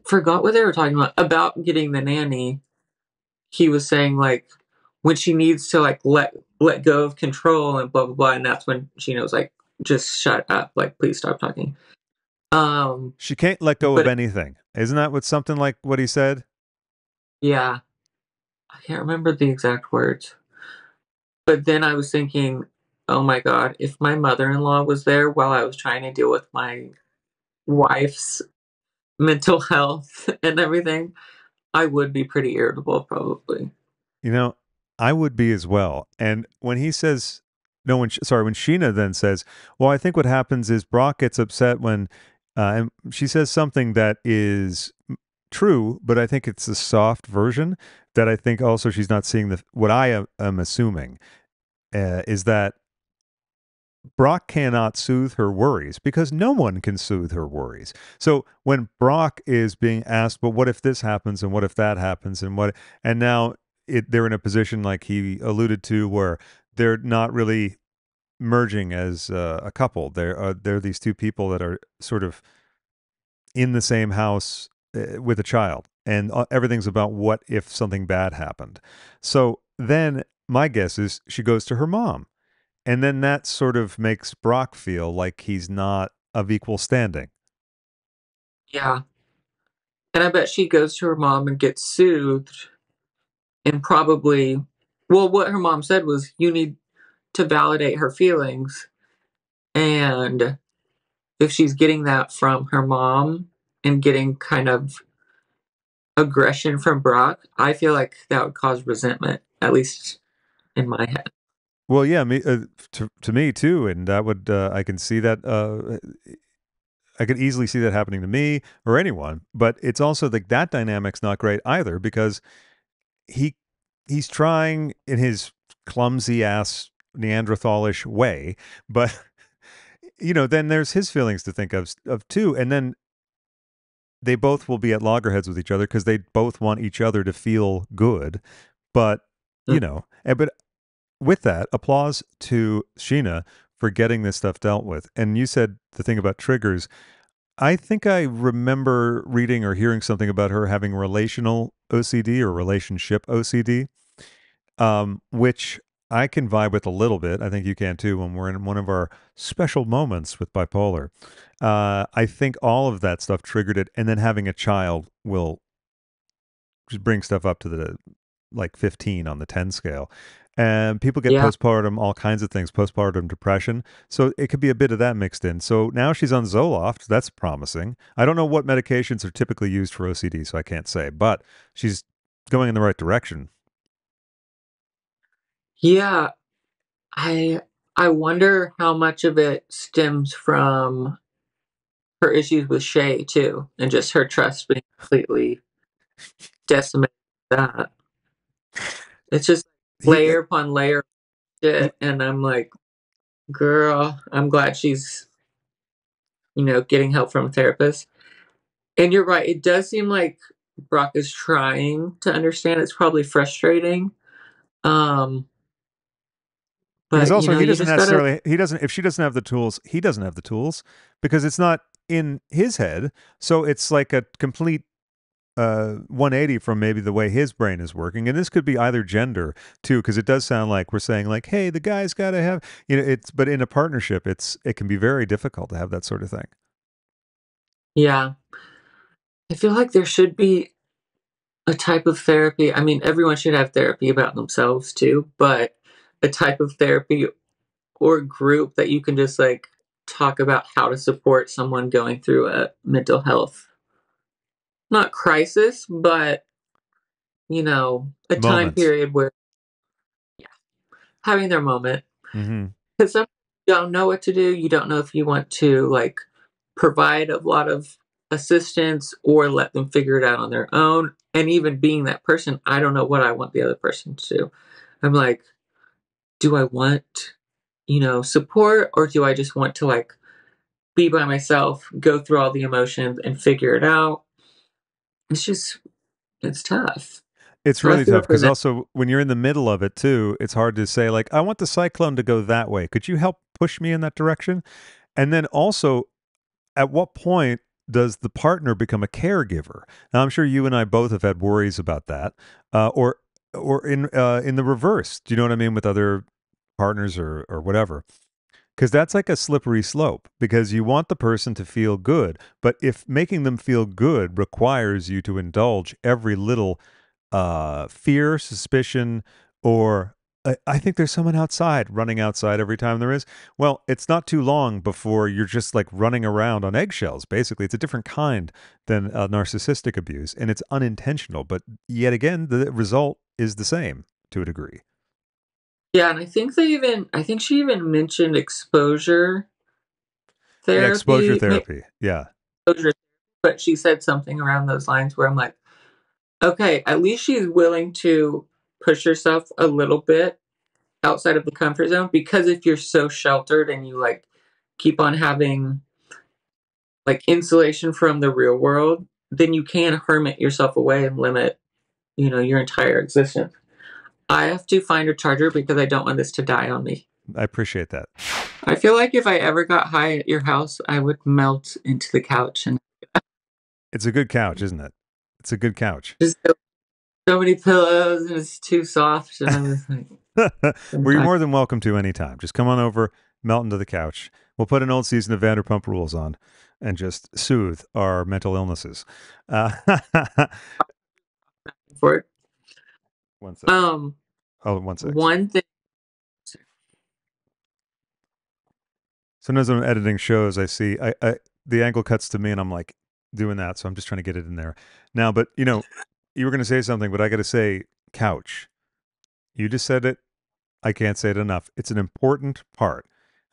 forgot what they were talking about getting the nanny. He was saying like when she needs to like let go of control and blah blah blah, and that's when she knows like just shut up, like please stop talking. Um, She can't let go of but anything. Isn't that what something like what he said? yeah, I can't remember the exact words. But then I was thinking, oh my god, if my mother-in-law was there while I was trying to deal with my wife's mental health and everything, I would be pretty irritable probably. You know, I would be as well. And when he says, no, when Sheena then says, well, I think what happens is Brock gets upset when, and she says something that is true, but I think it's a soft version that I think also she's not seeing what I am assuming is that Brock cannot soothe her worries because no one can soothe her worries. So when Brock is being asked, but what if this happens and what if that happens and now they're in a position like he alluded to where they're not really merging as a couple. They're these two people that are sort of in the same house with a child, and everything's about what if something bad happened. So then my guess is she goes to her mom and then that sort of makes Brock feel like he's not of equal standing. Yeah. And I bet she goes to her mom and gets soothed and probably well what her mom said was you need to validate her feelings, and if she's getting that from her mom and getting kind of aggression from Brock, I feel like that would cause resentment at least in my head. Well, yeah, me to me too, and that would I can see that I could easily see that happening to me or anyone. But it's also like that dynamic's not great either because he he's trying in his clumsy ass Neanderthalish way, but then there's his feelings to think of too, and then they both will be at loggerheads with each other because they both want each other to feel good, but Mm. but with that, applause to Scheana for getting this stuff dealt with. And you said the thing about triggers. I think I remember reading or hearing something about her having relational OCD or relationship OCD, which I can vibe with a little bit. I think you can too when we're in one of our special moments with bipolar. I think all of that stuff triggered it. And then having a child will just bring stuff up to the like 15 on the 10 scale. And people get Yeah. postpartum, all kinds of things, postpartum depression. So it could be a bit of that mixed in. So now she's on Zoloft. That's promising. I don't know what medications are typically used for OCD, so I can't say, but she's going in the right direction. Yeah. I I wonder how much of it stems from her issues with Shay too, and just her trust being completely decimated. That it's just He, layer upon layer of shit, and I'm like, girl, I'm glad she's getting help from a therapist. And you're right, it does seem like Brock is trying to understand. It's probably frustrating, um, because but also you just gotta. he doesn't, if she doesn't have the tools, he doesn't have the tools because it's not in his head. So it's like a complete 180 from maybe the way his brain is working. And this could be either gender too, because it does sound like we're saying like, hey, the guy's got to have, but in a partnership, it can be very difficult to have that sort of thing. Yeah, I feel like there should be a type of therapy. I mean, everyone should have therapy about themselves too, but a type of therapy or group that you can just like talk about how to support someone going through a mental health, not crisis, but a time Moments. period where having their moment. Mm-hmm. Because some you don't know what to do. You don't know if you want to like provide a lot of assistance or let them figure it out on their own. And even being that person, I don't know what I want the other person to do. I'm like, do I want, support, or do I just want to like be by myself, go through all the emotions and figure it out? It's tough. It's So I really feel tough for because them. also when you're in the middle of it too, it's hard to say like, I want the cyclone to go that way. Could you help push me in that direction? And then also, at what point does the partner become a caregiver? Now, I'm sure you and I both have had worries about that, or in the reverse. Do you know what I mean with other partners or whatever? Because that's like a slippery slope because you want the person to feel good. But if making them feel good requires you to indulge every little fear, suspicion, or I think there's someone outside running outside every time there is. Well, it's not too long before you're just like running around on eggshells. Basically, it's a different kind than narcissistic abuse, and it's unintentional. But yet again, the result is the same to a degree. Yeah, and I think she even mentioned exposure Yeah, exposure therapy, maybe therapy. Yeah. exposure, but she said something around those lines where I'm like, okay, at least she's willing to push herself a little bit outside of the comfort zone, because if you're so sheltered and you like keep on having like insulation from the real world, then you can hermit yourself away and limit, your entire existence. I have to find a charger because I don't want this to die on me. I appreciate that. I feel like if I ever got high at your house, I would melt into the couch and It's a good couch, isn't it? It's a good couch. just so many pillows and it's too soft and I'm just like, Well, you're more than welcome to anytime. Just come on over, melt into the couch. We'll put an old season of Vanderpump Rules on and just soothe our mental illnesses. Uh, for it. one sec. Oh, one sec. One thing. Sometimes when I'm editing shows, I see the angle cuts to me and I'm like doing that. So I'm just trying to get it in there now. But you were going to say something, but I got to say couch. You just said it. I can't say it enough. It's an important part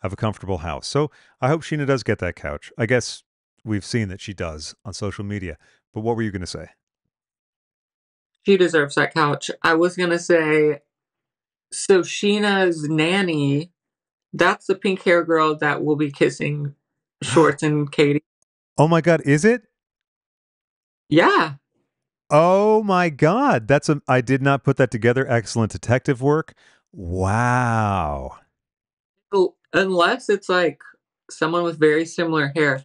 of a comfortable house. So I hope Scheana does get that couch. I guess we've seen that she does on social media. But what were you going to say? She deserves that couch. I was gonna say, so Sheena's nanny, that's the pink hair girl that will be kissing Schwartz and Katie. Oh my God, is it? Yeah. Oh my God. I did not put that together. Excellent detective work. Wow. Unless it's like someone with very similar hair.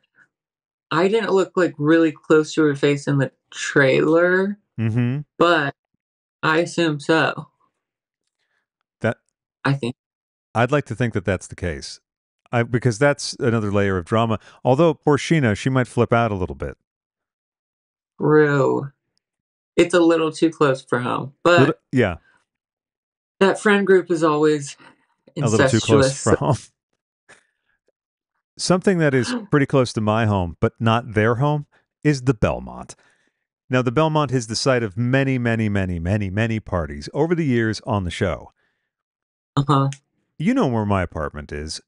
I didn't look like really close to her face in the trailer, Mm-hmm. but I assume so. That I think. I'd like to think that that's the case. Because that's another layer of drama. Although poor Scheana, she might flip out a little bit. True. It's a little too close for home. But Yeah. that friend group is always A little too close incestuous. for home. Something that is pretty close to my home, but not their home, is the Belmont. Now, the Belmont is the site of many, many, many, many, many parties over the years on the show. Uh-huh. You know where my apartment is.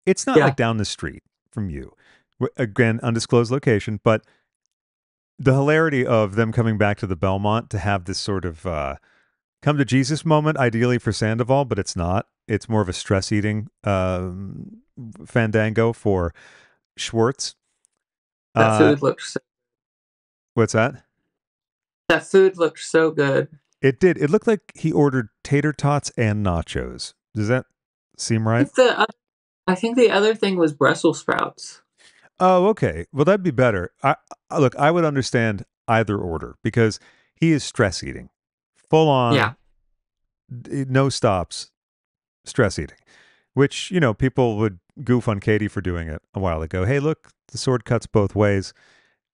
It's not Yeah. like down the street from you. Again, undisclosed location, but the hilarity of them coming back to the Belmont to have this sort of come to Jesus moment, ideally for Sandoval, but it's not. It's more of a stress eating fandango for Schwartz. That food looked so What's that? That food looked so good. It did. It looked like he ordered tater tots and nachos. Does that seem right? I think the other thing was Brussels sprouts. Oh, okay. Well, that'd be better. Look, I would understand either order because he is stress eating, full on, Yeah. no stops, stress eating. Which people would goof on Katie for doing it a while ago. Hey, look, the sword cuts both ways.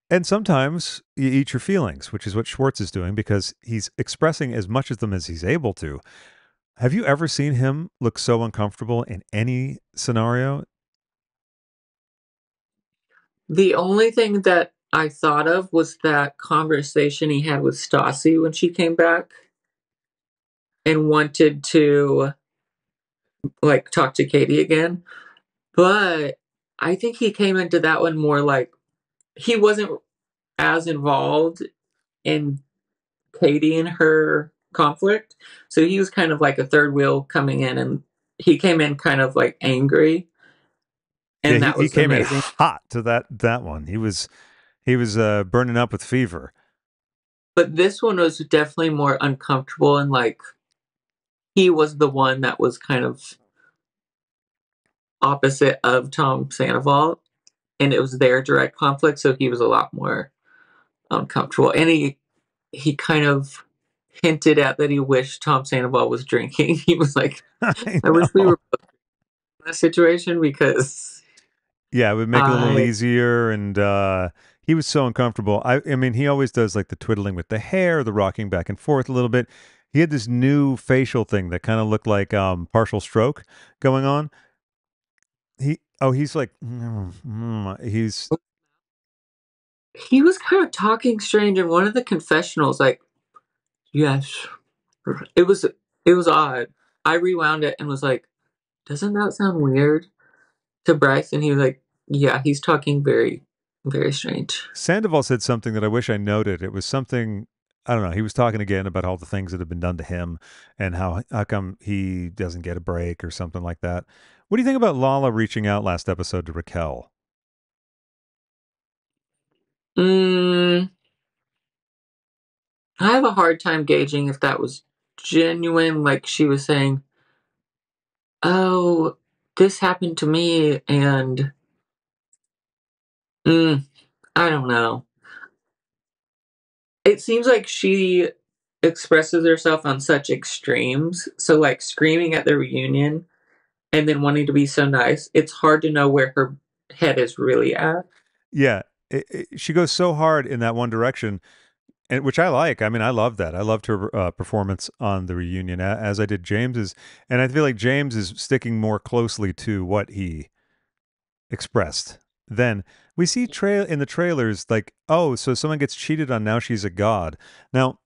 And sometimes you eat your feelings, which is what Schwartz is doing because he's expressing as much of them as he's able to. Have you ever seen him look so uncomfortable in any scenario? The only thing that I thought of was that conversation he had with Stassi when she came back and wanted to like talk to Katie again. But I think he came into that one more like he wasn't as involved in Katie and her conflict. So he was kind of like a third wheel coming in, and he came in kind of like angry. Yeah, And that he was came in amazing. hot to that one. He was burning up with fever. But this one was definitely more uncomfortable, and like he was the one that was kind of opposite of Tom Sandoval, and it was their direct conflict, so he was a lot more uncomfortable. And he kind of hinted at that he wished Tom Sandoval was drinking. He was like, I I wish we know. were both in this situation because Yeah, it would make it a little I easier, and he was so uncomfortable. I mean, he always does like the twiddling with the hair, the rocking back and forth a little bit. He had this new facial thing that kind of looked like partial stroke going on. He's like, he was kind of talking strange in one of the confessionals, like, yes. It was it was odd. I rewound it and was like, doesn't that sound weird to Bryce? And he was like, yeah, he's talking very, very strange. Sandoval said something that I wish I noted. It was something, I don't know. He was talking again about all the things that have been done to him and how come he doesn't get a break or something like that. What do you think about Lala reaching out last episode to Raquel? Mm, I have a hard time gauging if that was genuine, like she was saying, oh, this happened to me, and mm, I don't know. It seems like she expresses herself on such extremes. So, like screaming at the reunion and then wanting to be so nice, it's hard to know where her head is really at. Yeah, she goes so hard in that one direction, and which I like. I mean, I love that. I loved her performance on the reunion, as I did James's, and I feel like James is sticking more closely to what he expressed. Then we see trail in the trailers like, oh, so someone gets cheated on, now she's a god. Now,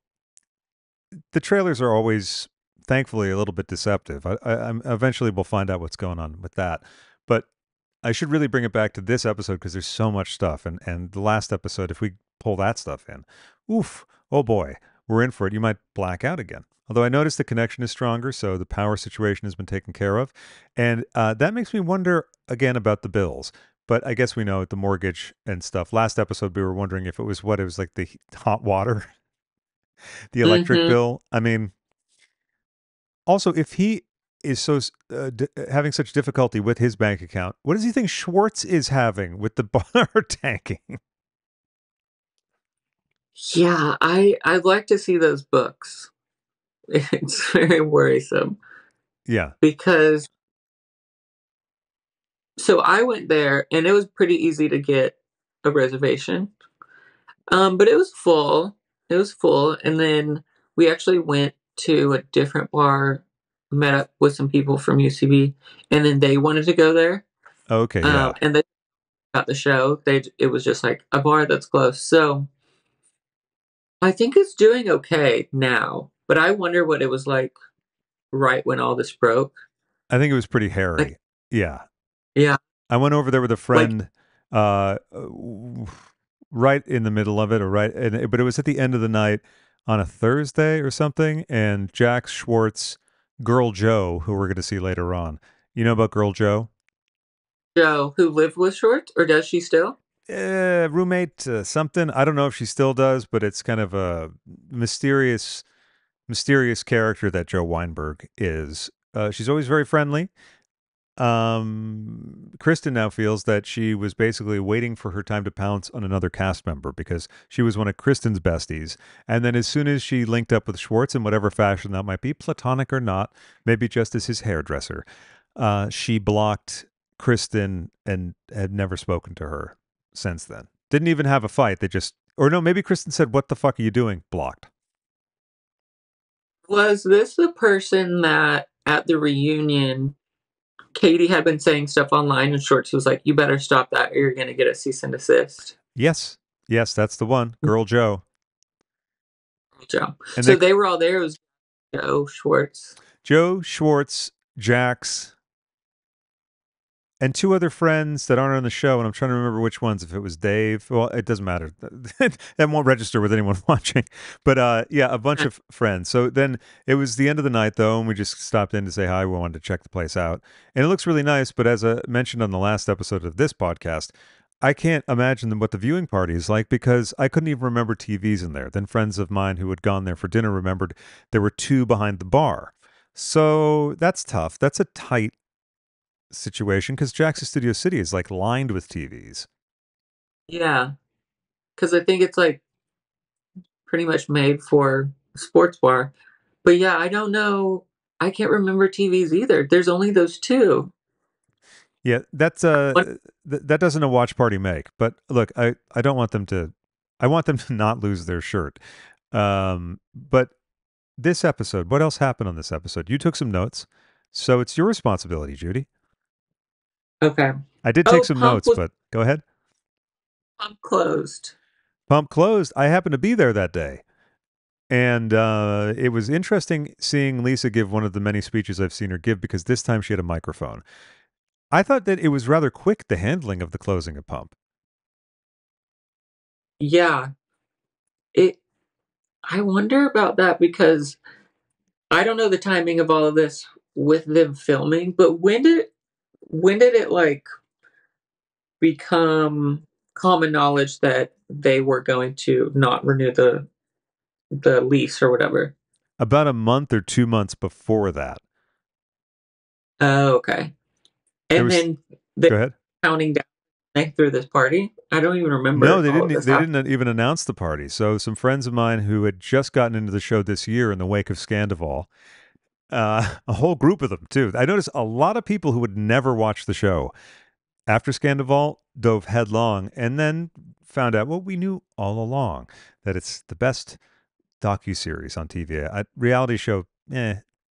the trailers are always thankfully a little bit deceptive. I'm eventually we'll find out what's going on with that. But I should really bring it back to this episode because there's so much stuff. And the last episode, if we pull that stuff in, oof, oh boy, we're in for it. You might black out again. Although I noticed the connection is stronger, so the power situation has been taken care of. And that makes me wonder again about the bills. But I guess we know the mortgage and stuff. Last episode, we were wondering if it was what? It was like the hot water, the electric Mm-hmm. bill. I mean, also, if he is having such difficulty with his bank account, what does he think Schwartz is having with the bar tanking? Yeah, I'd like to see those books. It's very worrisome Yeah. because so I went there and it was pretty easy to get a reservation. But it was full. It was full, and then we actually went to a different bar, met up with some people from UCB, and then they wanted to go there. Okay. Yeah. And they got the show. It was just like a bar that's close. So I think it's doing okay now, but I wonder what it was like right when all this broke. I think it was pretty Like, hairy. Yeah. yeah, I went over there with a like friend right in the middle of it, but it was at the end of the night on a Thursday or something. And Jack Schwartz, Girl Joe, who we're going to see later on. You know about Girl Joe? Joe, who lived with Short, or does she still? Roommate something. I don't know if she still does, but it's kind of a mysterious character that Joe Weinberg is. She's always very friendly. Kristen now feels that she was basically waiting for her time to pounce on another cast member because she was one of Kristen's besties. And then as soon as she linked up with Schwartz in whatever fashion that might be, platonic or not, maybe just as his hairdresser, she blocked Kristen and had never spoken to her since then. Didn't even have a fight. Or no, maybe Kristen said, "What the fuck are you doing?" Blocked. Was this the person that at the reunion Katie had been saying stuff online and Shorts was like, "You better stop that, or you're going to get a cease and desist." Yes, that's the one. Girl Joe. Joe. And So they were all there. It was Joe Schwartz, Jax, and two other friends that aren't on the show, and I'm trying to remember which ones. If it was Dave, well, it doesn't matter. That won't register with anyone watching. But yeah, a bunch of friends. So then it was the end of the night, though, and we just stopped in to say hi. We wanted to check the place out, and it looks really nice. But as I mentioned on the last episode of this podcast, I can't imagine what the viewing party is like because I couldn't even remember TVs in there. Then friends of mine who had gone there for dinner remembered there were two behind the bar. So that's tough. That's a tight situation because Jackson Studio City is like lined with TVs. Yeah, because I think it's like pretty much made for a sports bar. But yeah, I don't know. I can't remember TVs either. There's only those two. Yeah, that's that doesn't a watch party make. But look, I don't want them to. I want them to not lose their shirt. But this episode, what else happened on this episode? You took some notes, so it's your responsibility, Judy. Okay. I did take some notes, but go ahead. Pump closed. Pump closed. I happened to be there that day. And it was interesting seeing Lisa give one of the many speeches I've seen her give because this time she had a microphone. I thought that it was rather quick, the handling of the closing of Pump. Yeah. I wonder about that because I don't know the timing of all of this with them filming, but when did it like become common knowledge that they were going to not renew the lease or whatever? About a month or 2 months before that. Oh, okay. And then go ahead. Counting down through this party. I don't even remember. No, they didn't. They didn't even announce the party. So some friends of mine who had just gotten into the show this year in the wake of Sandoval, a whole group of them too. I noticed a lot of people who would never watch the show after Sandoval dove headlong, and then found out what we knew all along, that it's the best docuseries on TV. A reality show,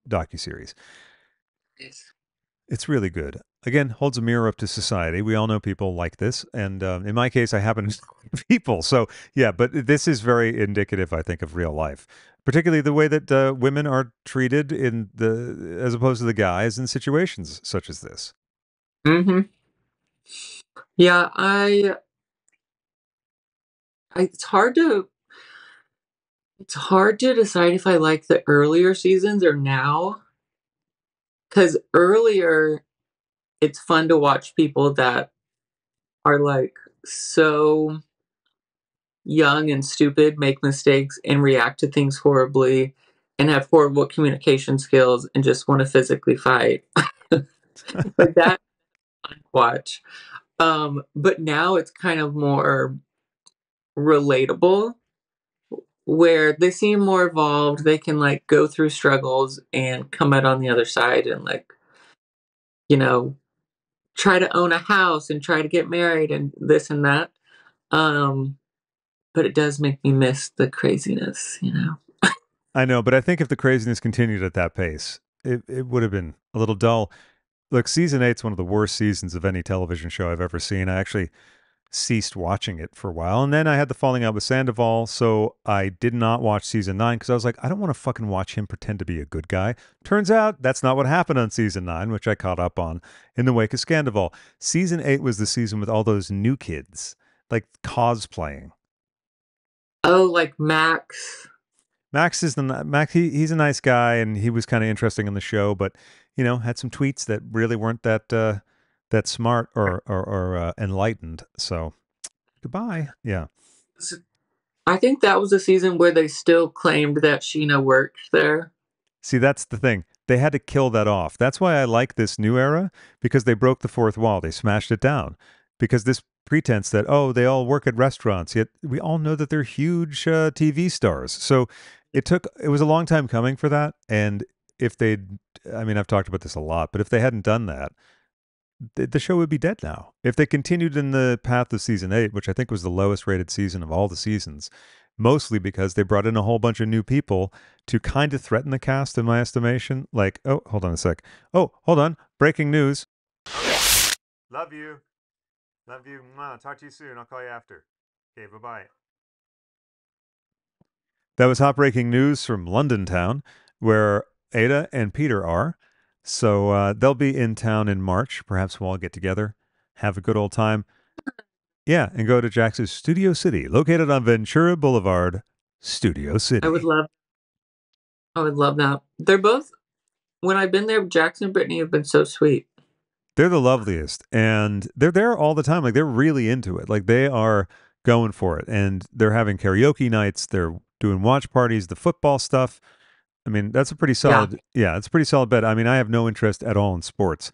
docuseries. It's really good. Again, holds a mirror up to society. We all know people like this, and in my case, I happen to know people. So yeah, but this is very indicative, I think, of real life, particularly the way that women are treated in the as opposed to the guys in situations such as this. Mm-hmm. Yeah, it's hard to decide if I like the earlier seasons or now. Because earlier, it's fun to watch people that are like so young and stupid, make mistakes and react to things horribly and have horrible communication skills and just want to physically fight. Like that watch. But now it's kind of more relatable where they seem more evolved. They can like go through struggles and come out on the other side and like, you know, try to own a house and try to get married and this and that. Um, but it does make me miss the craziness, you know. I know, but I think if the craziness continued at that pace, it would have been a little dull. Look, season eight's one of the worst seasons of any television show I've ever seen. I actually ceased watching it for a while. And then I had the falling out with Sandoval, so I did not watch season nine because I was like, I don't want to fucking watch him pretend to be a good guy. Turns out that's not what happened on season nine, which I caught up on in the wake of Sandoval. Season eight was the season with all those new kids, like cosplaying. Oh, like Max. Max is the Max. He's a nice guy, and he was kind of interesting in the show, but had some tweets that really weren't that smart or enlightened. So goodbye. Yeah. I think that was a season where they still claimed that Scheana worked there. See, that's the thing. They had to kill that off. That's why I like this new era, because they broke the fourth wall. They smashed it down. Because this pretense that, oh, they all work at restaurants, yet we all know that they're huge TV stars. So it was a long time coming for that. And if they'd, I mean, I've talked about this a lot, but if they hadn't done that, the show would be dead now. If they continued in the path of season eight, which I think was the lowest rated season of all the seasons, mostly because they brought in a whole bunch of new people to kind of threaten the cast, in my estimation. Like, oh, hold on a sec. Oh, hold on. Breaking news. Okay. Love you. Love you. Talk to you soon. I'll call you after. Okay, bye-bye. That was hot breaking news from London town, where Ada and Peter are. So they'll be in town in March. Perhaps we'll all get together, have a good old time. Yeah, and go to Jax's Studio City, located on Ventura Boulevard, Studio City. I would love that. They're both, when I've been there, Jackson and Brittany have been so sweet. They're the loveliest, and they're there all the time. Like, they're really into it. Like, they are going for it, and they're having karaoke nights. They're doing watch parties, the football stuff. I mean, that's a pretty solid, yeah, it's a pretty solid bet. I mean, I have no interest at all in sports,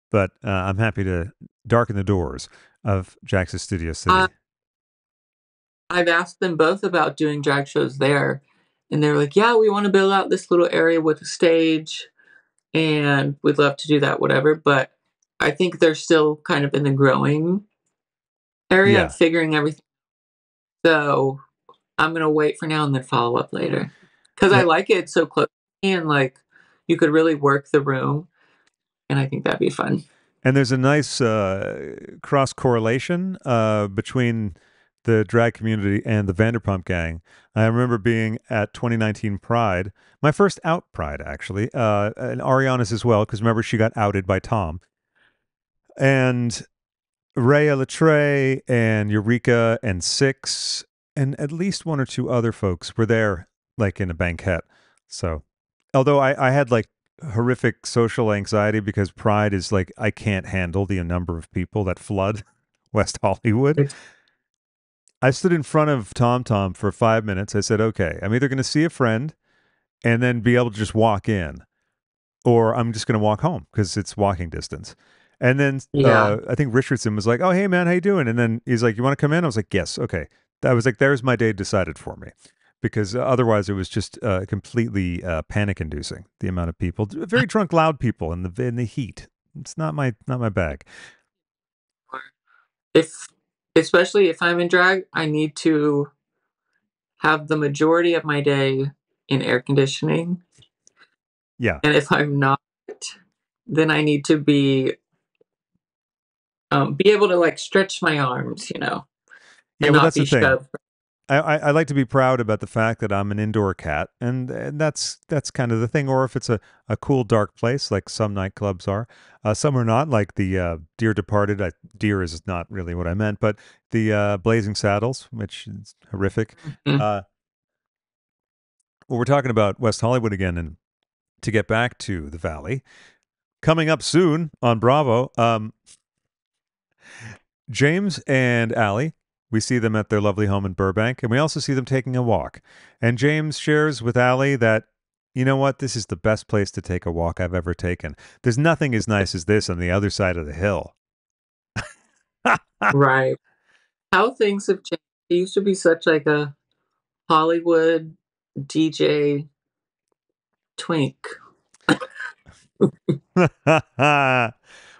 but I'm happy to darken the doors of Jax's Studio City. I've asked them both about doing drag shows there, and they're like, yeah, we want to build out this little area with a stage, and we'd love to do that, whatever. But I think they're still kind of in the growing area and figuring everything. So I'm going to wait for now and then follow up later. Because I like it. It's so close. And like, you could really work the room. And I think that'd be fun. And there's a nice cross correlation between the drag community and the Vanderpump gang. I remember being at 2019 Pride, my first out Pride, actually, and Ariana's as well, because remember, she got outed by Tom. And Rhea Latre and Eureka and Six and at least one or two other folks were there, like in a banquet. So, although I had like horrific social anxiety because Pride is like, I can't handle the number of people that flood West Hollywood. I stood in front of Tom Tom for 5 minutes. I said, okay, I'm either going to see a friend and then be able to just walk in, or I'm just going to walk home because it's walking distance. And then I think Richardson was like, oh, hey, man, how you doing? And then he's like, you want to come in? I was like, yes. Okay. I was like, there's my day decided for me, because otherwise it was just completely panic inducing, the amount of people, very drunk, loud people in the heat. It's not my bag. Especially if I'm in drag, I need to have the majority of my day in air conditioning. Yeah. And if I'm not, then I need to be able to like stretch my arms, Yeah, and well, not that's the be thing. shoved. I like to be proud about the fact that I'm an indoor cat, and that's kind of the thing. Or if it's a cool dark place, like some nightclubs are, some are not. Like the Deer Departed. Deer is not really what I meant, but the Blazing Saddles, which is horrific. Mhm. Well, we're talking about West Hollywood again, and to get back to the Valley, coming up soon on Bravo. James and Allie, we see them at their lovely home in Burbank, and we also see them taking a walk. And James shares with Allie that, you know what, this is the best place to take a walk I've ever taken. There's nothing as nice as this on the other side of the hill. Right. How things have changed. He used to be such like a Hollywood DJ twink.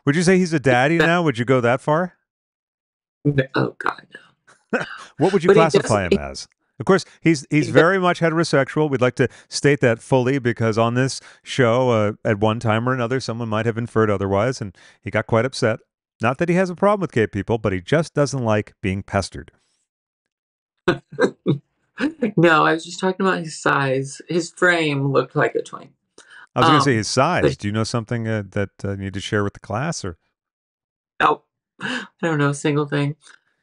Would you say he's a daddy now? Would you go that far? Oh God, no. What would you But he does. classify him as? Of course, he's He does. very much heterosexual. We'd like to state that fully because on this show, at one time or another, someone might have inferred otherwise, and he got quite upset. Not that he has a problem with gay people, but he just doesn't like being pestered. No, I was just talking about his size. His frame looked like a twink. I was going to say his size. But Do you know something that you need to share with the class? Or no, I don't know a single thing.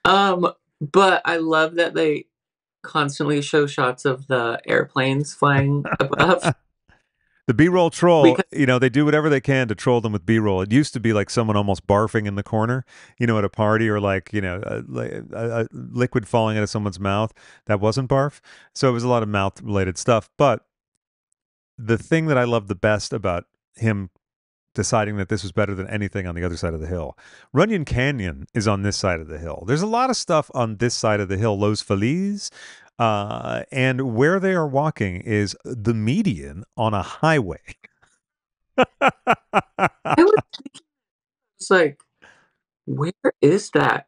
But I love that they constantly show shots of the airplanes flying above. the B-roll troll, Because they do whatever they can to troll them with B-roll. It used to be like someone almost barfing in the corner, at a party, or like, a liquid falling out of someone's mouth. That wasn't barf. So it was a lot of mouth-related stuff. But the thing that I love the best about him deciding that this was better than anything on the other side of the hill. Runyon Canyon is on this side of the hill. There's a lot of stuff on this side of the hill, Los Feliz, and where they are walking is the median on a highway. I was just like, where is that?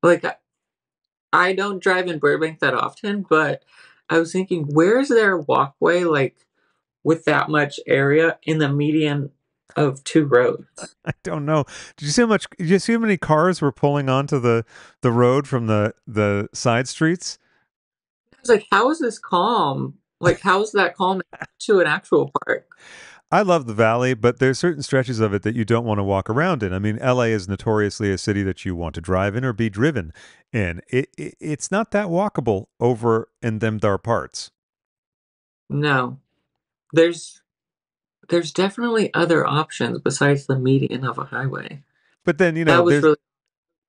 Like, I don't drive in Burbank that often, but I was thinking, where is there a walkway like with that much area in the median of two roads? I don't know. Did you see how many cars were pulling onto the road from the side streets? I was like, how is this calm? Like, how is that calm to an actual park? I love the valley, but there's certain stretches of it that you don't want to walk around in. I mean, LA is notoriously a city that you want to drive in or be driven in. It's not that walkable over in them there parts. No, there's definitely other options besides the median of a highway. But then, That was really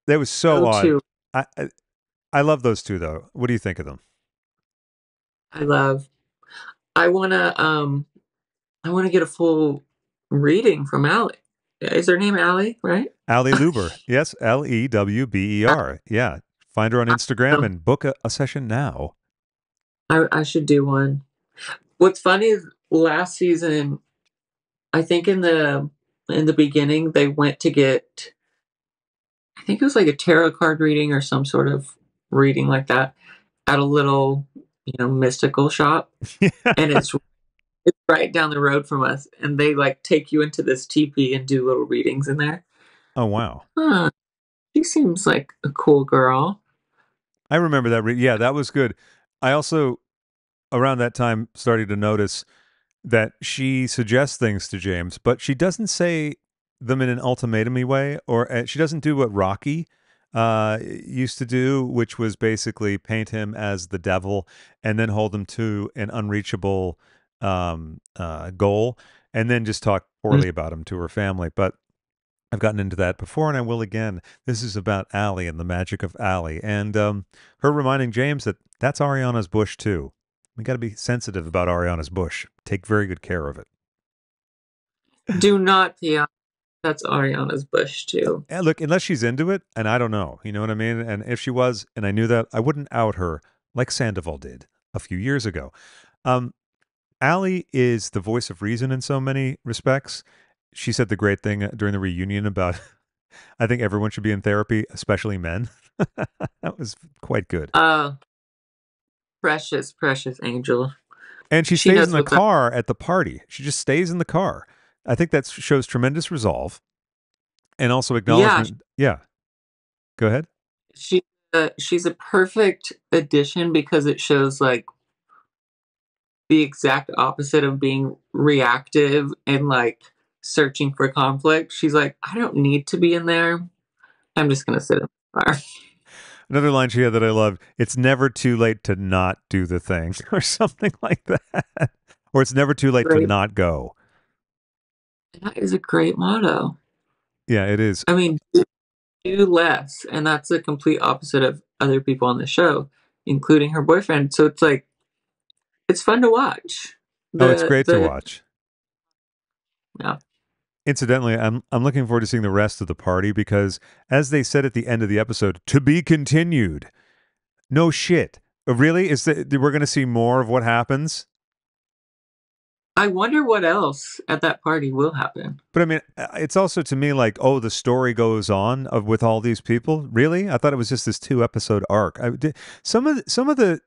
that was so go odd. to. I love those two though. What do you think of them? I love. I wanna get a full reading from Allie. Is her name Allie, right? Allie Luber. Yes, Lewber. Yeah. Find her on Instagram and book a session now. I should do one. What's funny is last season, I think in the beginning, they went to get, I think it was like a tarot card reading or some sort of reading like that at a little, mystical shop, and it's right down the road from us, and they like take you into this teepee and do little readings in there. Oh, wow. Huh, she seems like a cool girl. I remember that. Yeah, that was good. I also, around that time, started to notice that she suggests things to James, but she doesn't say them in an ultimatum-y way, or she doesn't do what Rocky used to do, which was basically paint him as the devil and then hold him to an unreachable goal, and then just talk poorly about him to her family. But I've gotten into that before, and I will again. This is about Allie and the magic of Allie, and her reminding James that that's Ariana's bush too. We got to be sensitive about Ariana's bush. Take very good care of it. Do not pee on. That's Ariana's bush too. And look, unless she's into it, and I don't know, you know what I mean? And if she was, and I knew that, I wouldn't out her like Sandoval did a few years ago. Allie is the voice of reason in so many respects. She said the great thing during the reunion about, I think everyone should be in therapy, especially men. That was quite good. Precious angel. And she stays in the car at the party. She just stays in the car. I think that shows tremendous resolve and also Yeah, acknowledgement. Yeah. Go ahead. she's a perfect addition because it shows like the exact opposite of being reactive and like searching for conflict. She's like, I don't need to be in there. I'm just gonna sit in the car. Another line she had that I loved, it's never too late to not do the thing, or something like that. Or it's never too late to Great. not go. That is a great motto. Yeah, it is. I mean, do less, and that's the complete opposite of other people on the show, including her boyfriend. So it's like it's fun to watch. Oh, it's The great to the watch. Yeah. Incidentally, I'm looking forward to seeing the rest of the party because, as they said at the end of the episode, to be continued. No shit. Really? We're going to see more of what happens? I wonder what else at that party will happen. But I mean, it's also to me like, oh, the story goes on with all these people. Really? I thought it was just this 2-episode arc. Some of the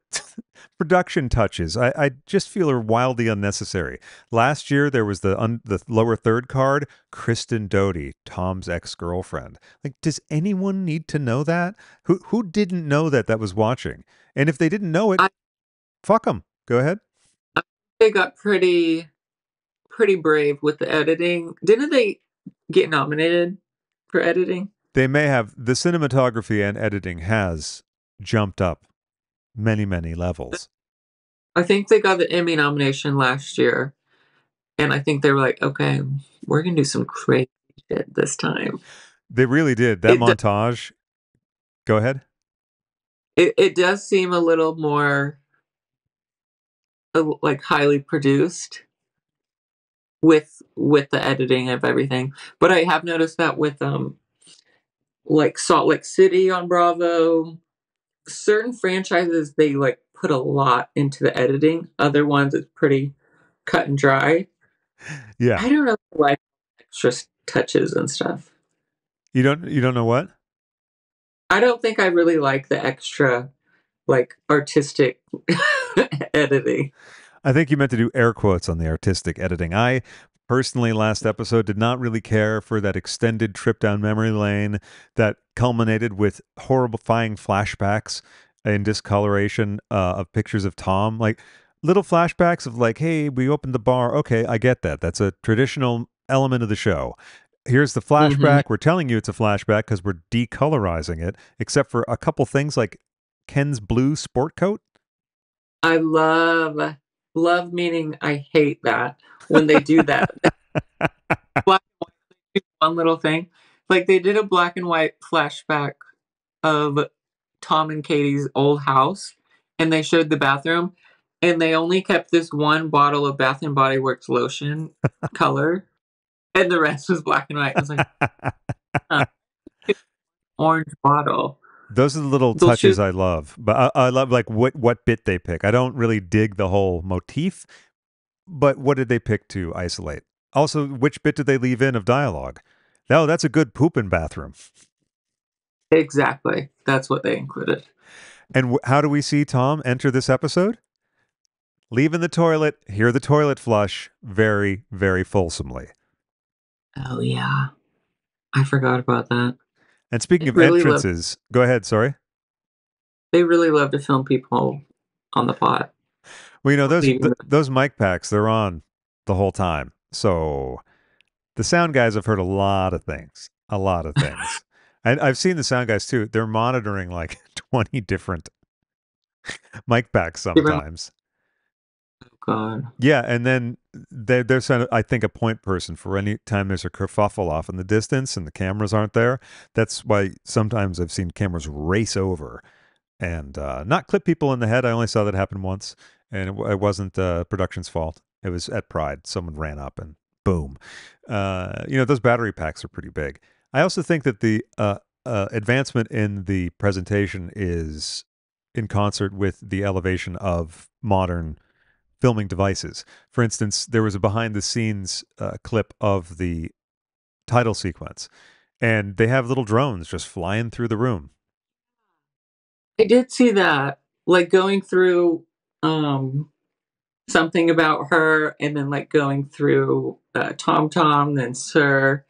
production touches I just feel are wildly unnecessary. Last year there was the lower third card, Kristen Doty, Tom's ex-girlfriend. Like, does anyone need to know that? Who didn't know that was watching? And if they didn't know it, fuck them. Go ahead. They got pretty brave with the editing. Didn't they get nominated for editing? They may have. The cinematography and editing has jumped up many levels. I think they got the Emmy nomination last year, and I think they were like, okay, we're gonna do some crazy shit this time. They really did. That montage. Go ahead. It does seem a little more like highly produced with the editing of everything. But I have noticed that with like Salt Lake City on Bravo, certain franchises they like put a lot into the editing. Other ones it's pretty cut and dry. Yeah. I don't know like extra touches and stuff. You don't know what? I don't think I really like the extra like artistic editing. I think you meant to do air quotes on the artistic editing. I personally, last episode, did not really care for that extended trip down memory lane that culminated with horrifying flashbacks and discoloration of pictures of Tom. Like little flashbacks of like, hey, we opened the bar. Okay, I get that. That's a traditional element of the show. Here's the flashback. We're telling you it's a flashback because we're decolorizing it, except for a couple things like Ken's blue sport coat. I love meaning I hate that when they do that. Black and white, one little thing. Like they did a black and white flashback of Tom and Katie's old house and they showed the bathroom and they only kept this one bottle of Bath and Body Works lotion color and the rest was black and white. I was like, orange bottle. Those are the little touches I love. But I love like what bit they pick. I don't really dig the whole motif, but what did they pick to isolate? Also, which bit did they leave in of dialogue? No, that's a good pooping bathroom. Exactly. That's what they included. And how do we see Tom enter this episode? Leaving the toilet, hear the toilet flush very, very fulsomely. Oh, yeah. I forgot about that. And speaking of entrances, go ahead, sorry. They really love to film people on the pot. Well, you know, those mic packs, they're on the whole time. So the sound guys have heard a lot of things. And I've seen the sound guys too. They're monitoring like 20 different mic packs sometimes. Oh, God. Yeah, and then there's, I think, a point person for any time there's a kerfuffle off in the distance and the cameras aren't there. That's why sometimes I've seen cameras race over and not clip people in the head. I only saw that happen once, and it wasn't production's fault. It was at Pride. Someone ran up and boom. Those battery packs are pretty big. I also think that the advancement in the presentation is in concert with the elevation of modern filming devices. For instance, there was a behind-the-scenes clip of the title sequence, and they have little drones just flying through the room. I did see that, like going through something about her, and then like going through Tom Tom, then Sir.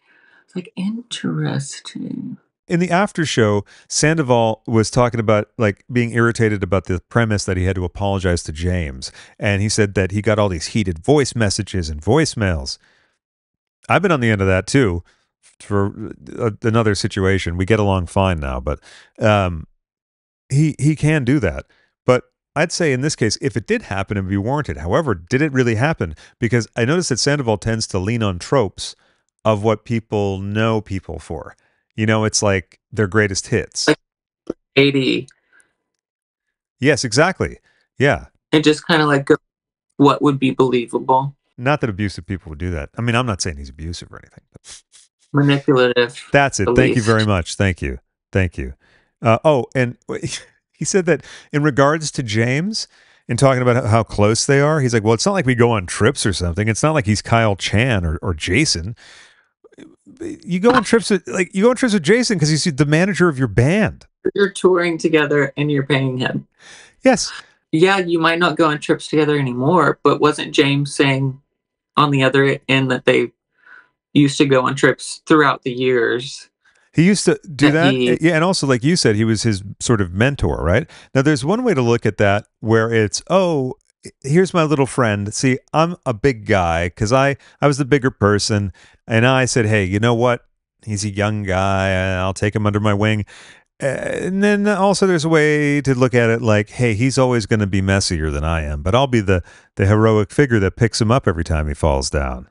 It's like interesting. In the after show, Sandoval was talking about like being irritated about the premise that he had to apologize to James. And he said that he got all these heated voice messages and voicemails. I've been on the end of that too for another situation. We get along fine now, but he can do that. But I'd say in this case, if it did happen and be warranted, however, did it really happen? Because I noticed that Sandoval tends to lean on tropes of what people know people for. You know, it's like their greatest hits. Like 80. Yes, exactly. Yeah. And just kind of like go, what would be believable? Not that abusive people would do that. I mean, I'm not saying he's abusive or anything. But manipulative. that's it. Thank you very much. Thank you. Thank you. And he said that in regards to James, in talking about how close they are, he's like, well, it's not like we go on trips or something. It's not like he's Kyle Chan or Jason. You go on trips with Jason because he's the manager of your band. You're touring together and you're paying him. Yes. Yeah, you might not go on trips together anymore, but wasn't James saying on the other end that they used to go on trips throughout the years? He used to do that. Yeah, and also, like you said, he was his sort of mentor, right? Now, there's one way to look at that where it's, oh, here's my little friend. See, I'm a big guy because I was the bigger person, and I said, hey, you know what? He's a young guy. I'll take him under my wing. And then also there's a way to look at it like, hey, he's always going to be messier than I am, but I'll be the heroic figure that picks him up every time he falls down.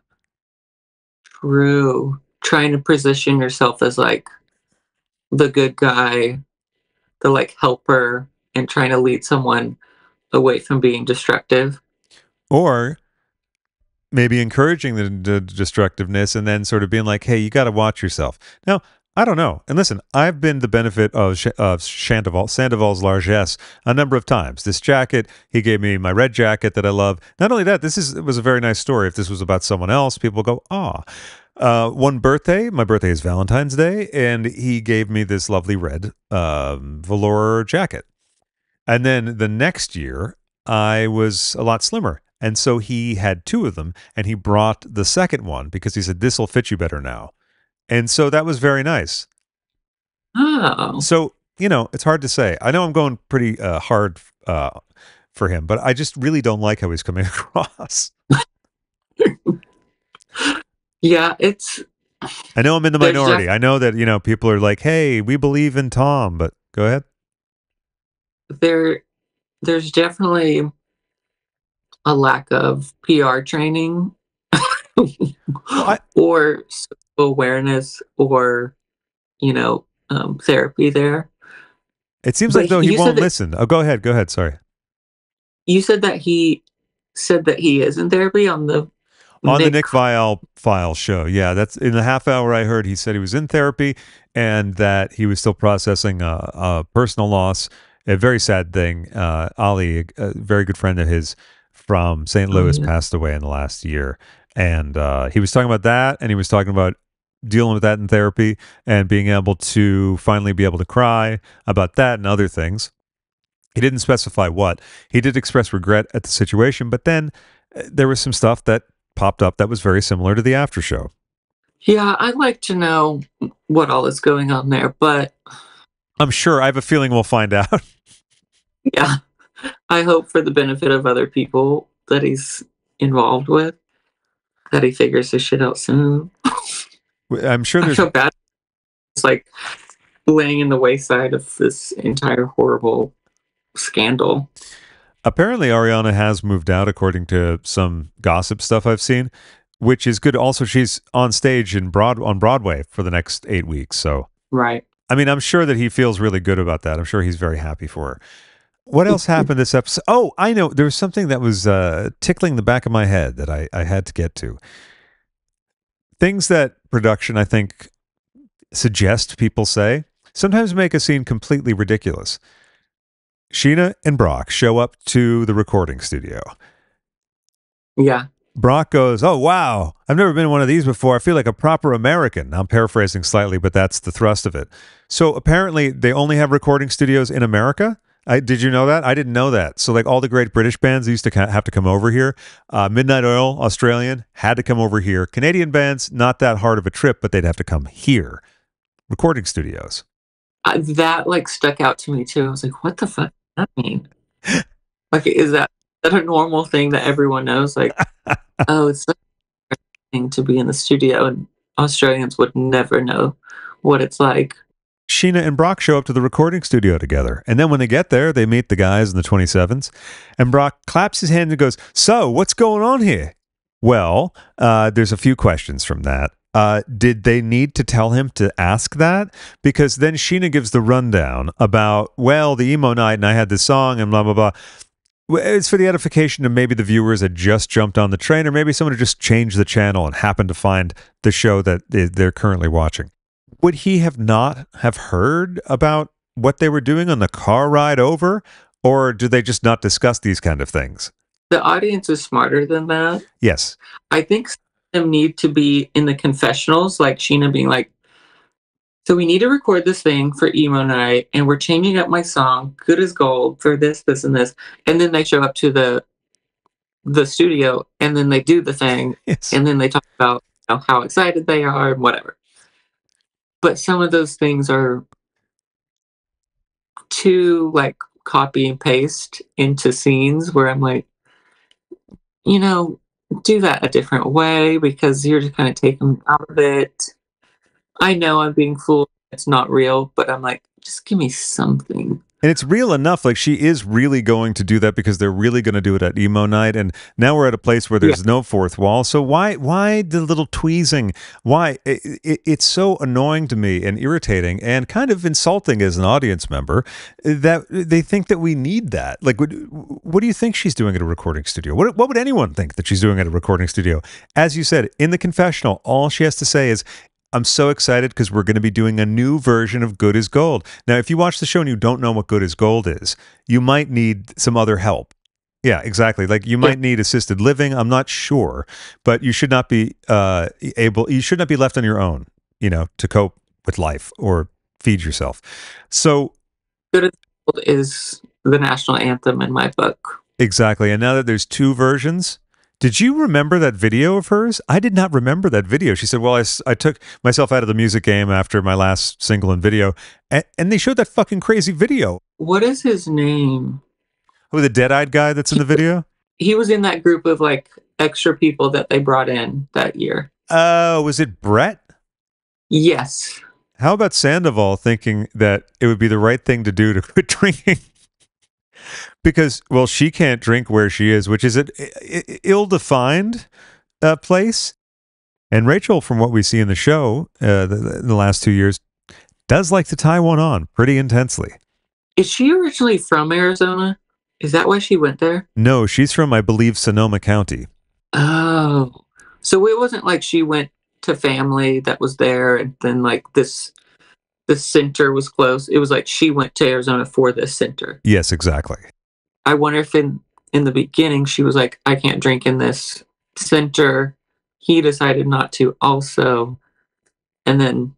True. Trying to position yourself as like the good guy, the like helper, and trying to lead someone away from being destructive. Or maybe encouraging the destructiveness and then sort of being like, hey, you got to watch yourself. Now, I don't know. And listen, I've been the benefit of Sandoval's largesse a number of times. This jacket, he gave me my red jacket that I love. Not only that, it was a very nice story. If this was about someone else, people go, ah. One birthday, my birthday is Valentine's Day, and he gave me this lovely red velour jacket. And then the next year, I was a lot slimmer. And so he had two of them, and he brought the second one because he said, this will fit you better now. And so that was very nice. Oh. So, you know, it's hard to say. I know I'm going pretty hard for him, but I just really don't like how he's coming across. Yeah, I know I'm in the minority. I know that, you know, people are like, hey, we believe in Tom, but go ahead. There's definitely a lack of PR training or awareness or, you know, therapy there. It seems like though he won't listen. Oh, go ahead. Sorry. You said that he is in therapy on the Nick Viall show. Yeah, that's in the half hour I heard. He said he was in therapy and that he was still processing a personal loss, a very sad thing. Ali, a very good friend of his from St. Louis, passed away in the last year. And he was talking about that, and he was talking about dealing with that in therapy and being able to finally be able to cry about that and other things. He didn't specify what. He did express regret at the situation, but then there was some stuff that popped up that was very similar to the after show. Yeah, I'd like to know what all is going on there, but I'm sure. I have a feeling we'll find out. Yeah. I hope for the benefit of other people that he's involved with, that he figures this shit out soon. I'm sure there's... I feel bad. It's like laying in the wayside of this entire horrible scandal. Apparently, Ariana has moved out, according to some gossip stuff I've seen, which is good. Also, she's on stage on Broadway for the next 8 weeks. So, right. I mean, I'm sure that he feels really good about that. I'm sure he's very happy for her. What else happened this episode? Oh, I know. There was something that was tickling the back of my head that I had to get to. Things that production, I think, suggest people say sometimes make a scene completely ridiculous. Scheana and Brock show up to the recording studio. Yeah. Brock goes, oh, wow, I've never been in one of these before. I feel like a proper American. I'm paraphrasing slightly, but that's the thrust of it. So apparently they only have recording studios in America. Did you know that? I didn't know that. So like all the great British bands used to have to come over here. Midnight Oil, Australian, had to come over here. Canadian bands, not that hard of a trip, but they'd have to come here. Recording studios. That like stuck out to me too. I was like, what the fuck does that mean? Like, is that a normal thing that everyone knows? Like, oh, it's such a thing to be in the studio, and Australians would never know what it's like. Scheana and Brock show up to the recording studio together. And then when they get there, they meet the guys in the 27s. And Brock claps his hand and goes, "So, what's going on here?" Well, there's a few questions from that. Did they need to tell him to ask that? Because then Scheana gives the rundown about, well, the emo night and I had this song and blah, blah, blah. It's for the edification of maybe the viewers that just jumped on the train, or maybe someone had just changed the channel and happened to find the show that they're currently watching. Would he have not have heard about what they were doing on the car ride over? Or do they just not discuss these kind of things? The audience is smarter than that. Yes. I think some of them need to be in the confessionals, like Scheana being like, so we need to record this thing for emo night, and we're changing up my song, Good as Gold, for this, this, and this. And then they show up to the studio, and then they do the thing, Yes. and then they talk about how excited they are and whatever. But some of those things are too like copy and paste into scenes where I'm like, do that a different way, because you're just kind of taking me out of it. I know I'm being fooled. It's not real, but I'm like, just give me something. And it's real enough. Like, she is really going to do that because they're really going to do it at emo night. And now we're at a place where there's no fourth wall. So why the little tweezing? Why? It's so annoying to me and irritating and kind of insulting as an audience member that they think that we need that. Like, what do you think she's doing at a recording studio? What would anyone think that she's doing at a recording studio? As you said, in the confessional, all she has to say is, "I'm so excited because we're going to be doing a new version of Good as Gold." Now, if you watch the show and you don't know what Good as Gold is, you might need some other help. Yeah, exactly. Like, you might need assisted living. I'm not sure, but you should not be you should not be left on your own, to cope with life or feed yourself. So Good as Gold is the national anthem in my book. exactly. And now that there's two versions, did you remember that video of hers? I did not remember that video. She said, well, I took myself out of the music game after my last single and video, and they showed that fucking crazy video. What is his name? Who, the dead-eyed guy that's in the video? He was in that group of like extra people that they brought in that year. Oh, was it Brett? Yes. How about Sandoval thinking that it would be the right thing to do to quit drinking? Because, well, she can't drink where she is, which is an ill-defined place. And Rachel, from what we see in the show the last 2 years, does like to tie one on pretty intensely. Is she originally from Arizona? Is that why she went there? No, she's from, I believe, Sonoma County. Oh. So it wasn't like she went to family that was there and then like the center was close. It was like she went to Arizona for this center. Yes, exactly. I wonder if in the beginning she was like, I can't drink in this center. He decided not to also. And then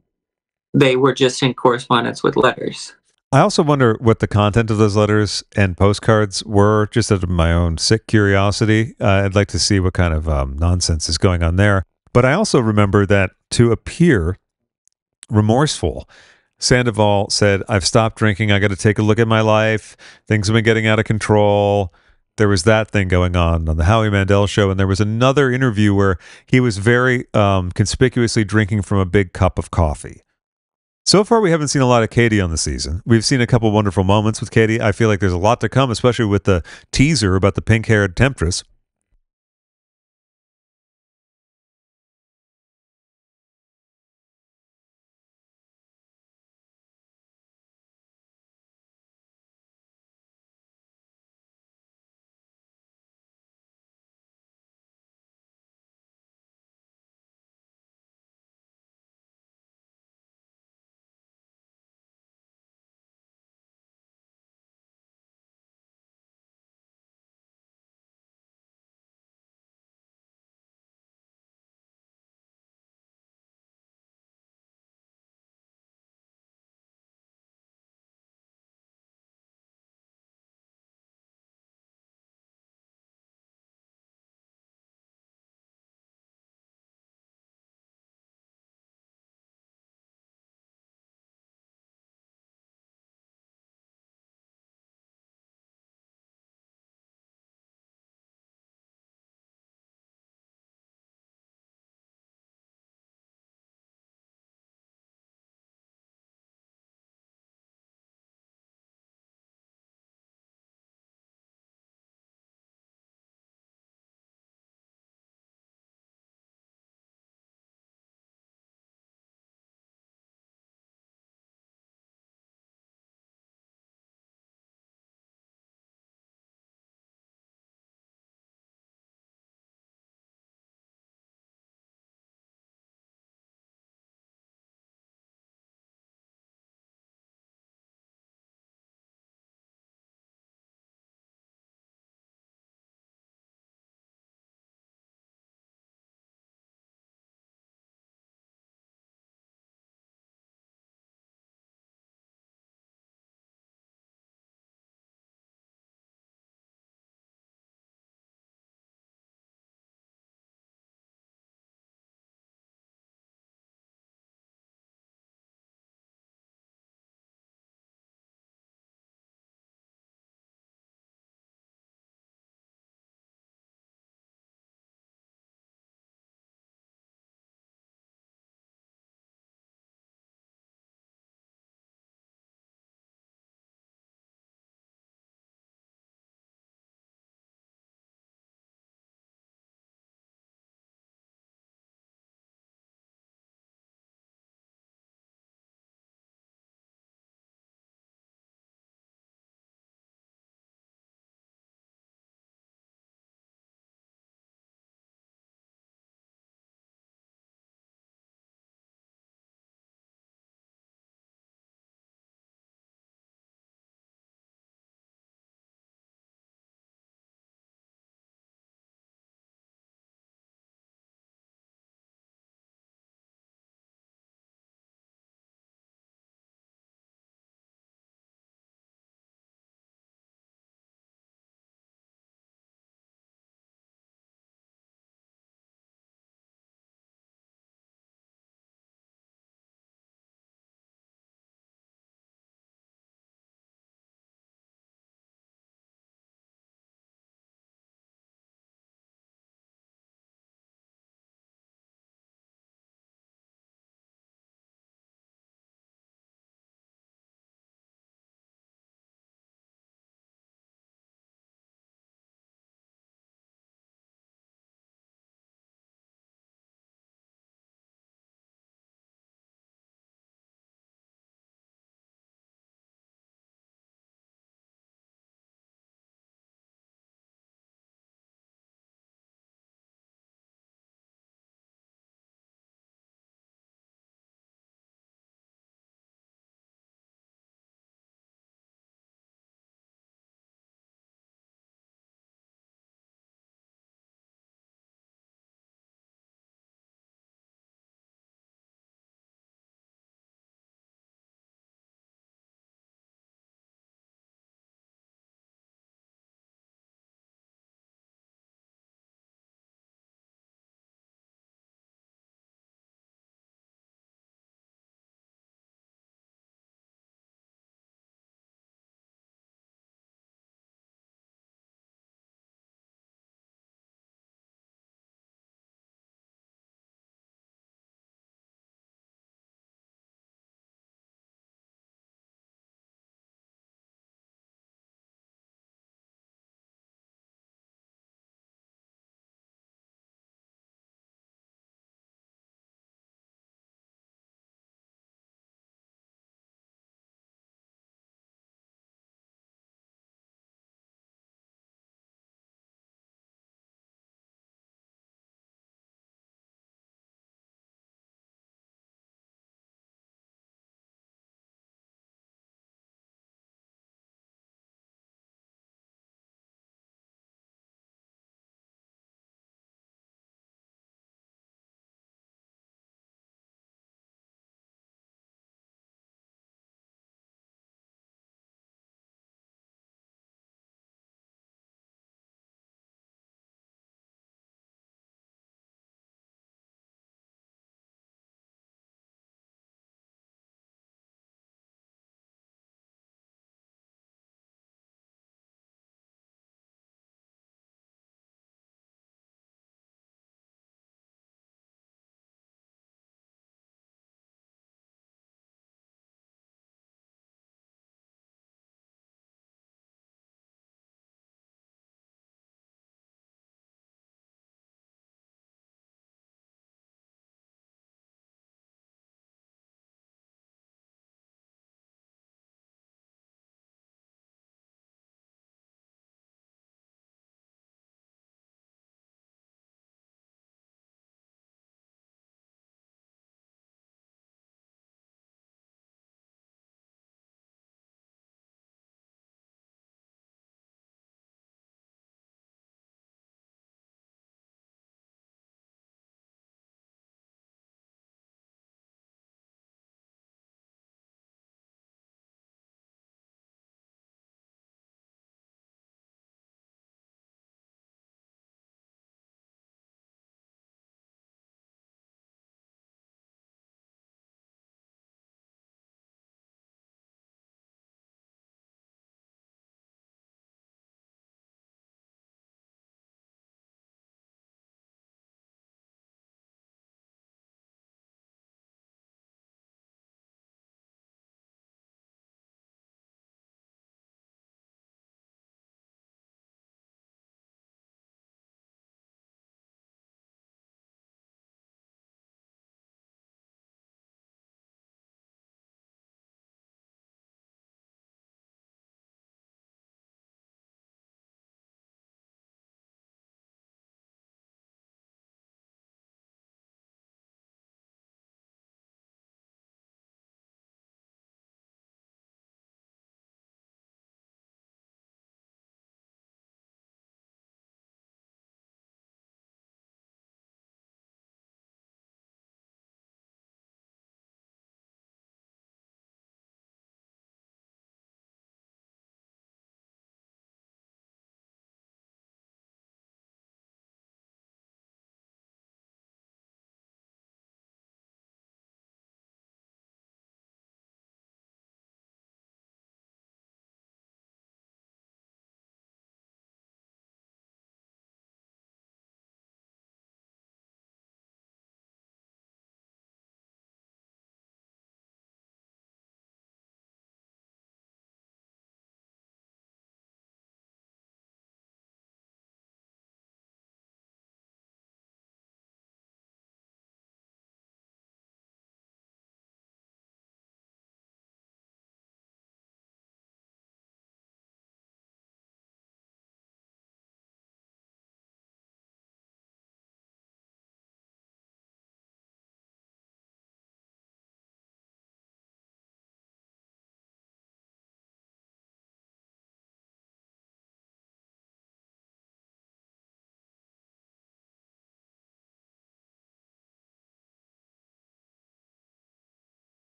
they were just in correspondence with letters. I also wonder what the content of those letters and postcards were, just out of my own sick curiosity. I'd like to see what kind of nonsense is going on there. But I also remember that to appear remorseful, Sandoval said, "I've stopped drinking. I got to take a look at my life. Things have been getting out of control." There was that thing going on the Howie Mandel show. And there was another interview where he was very conspicuously drinking from a big cup of coffee. So far, we haven't seen a lot of Katie on the season. We've seen a couple wonderful moments with Katie. I feel like there's a lot to come, especially with the teaser about the pink-haired temptress.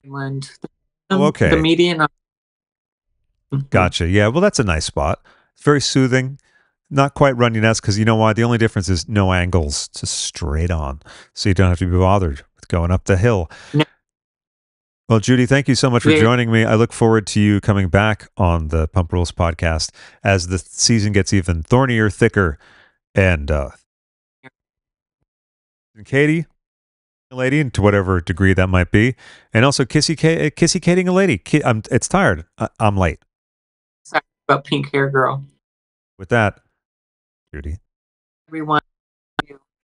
Inland. Oh, okay. The median. Gotcha. Yeah. Well, that's a nice spot. It's very soothing. Not quite runny-esque because you know why? The only difference is no angles, just straight on. So you don't have to be bothered with going up the hill. No. Well, Judy, thank you so much for joining me. I look forward to you coming back on the Pump Rules podcast as the season gets even thornier, thicker, and Katie, a lady, and to whatever degree that might be, and also kissy-cating a lady. It's tired. I'm late. Sorry about pink hair girl. With that, Judy. Everyone.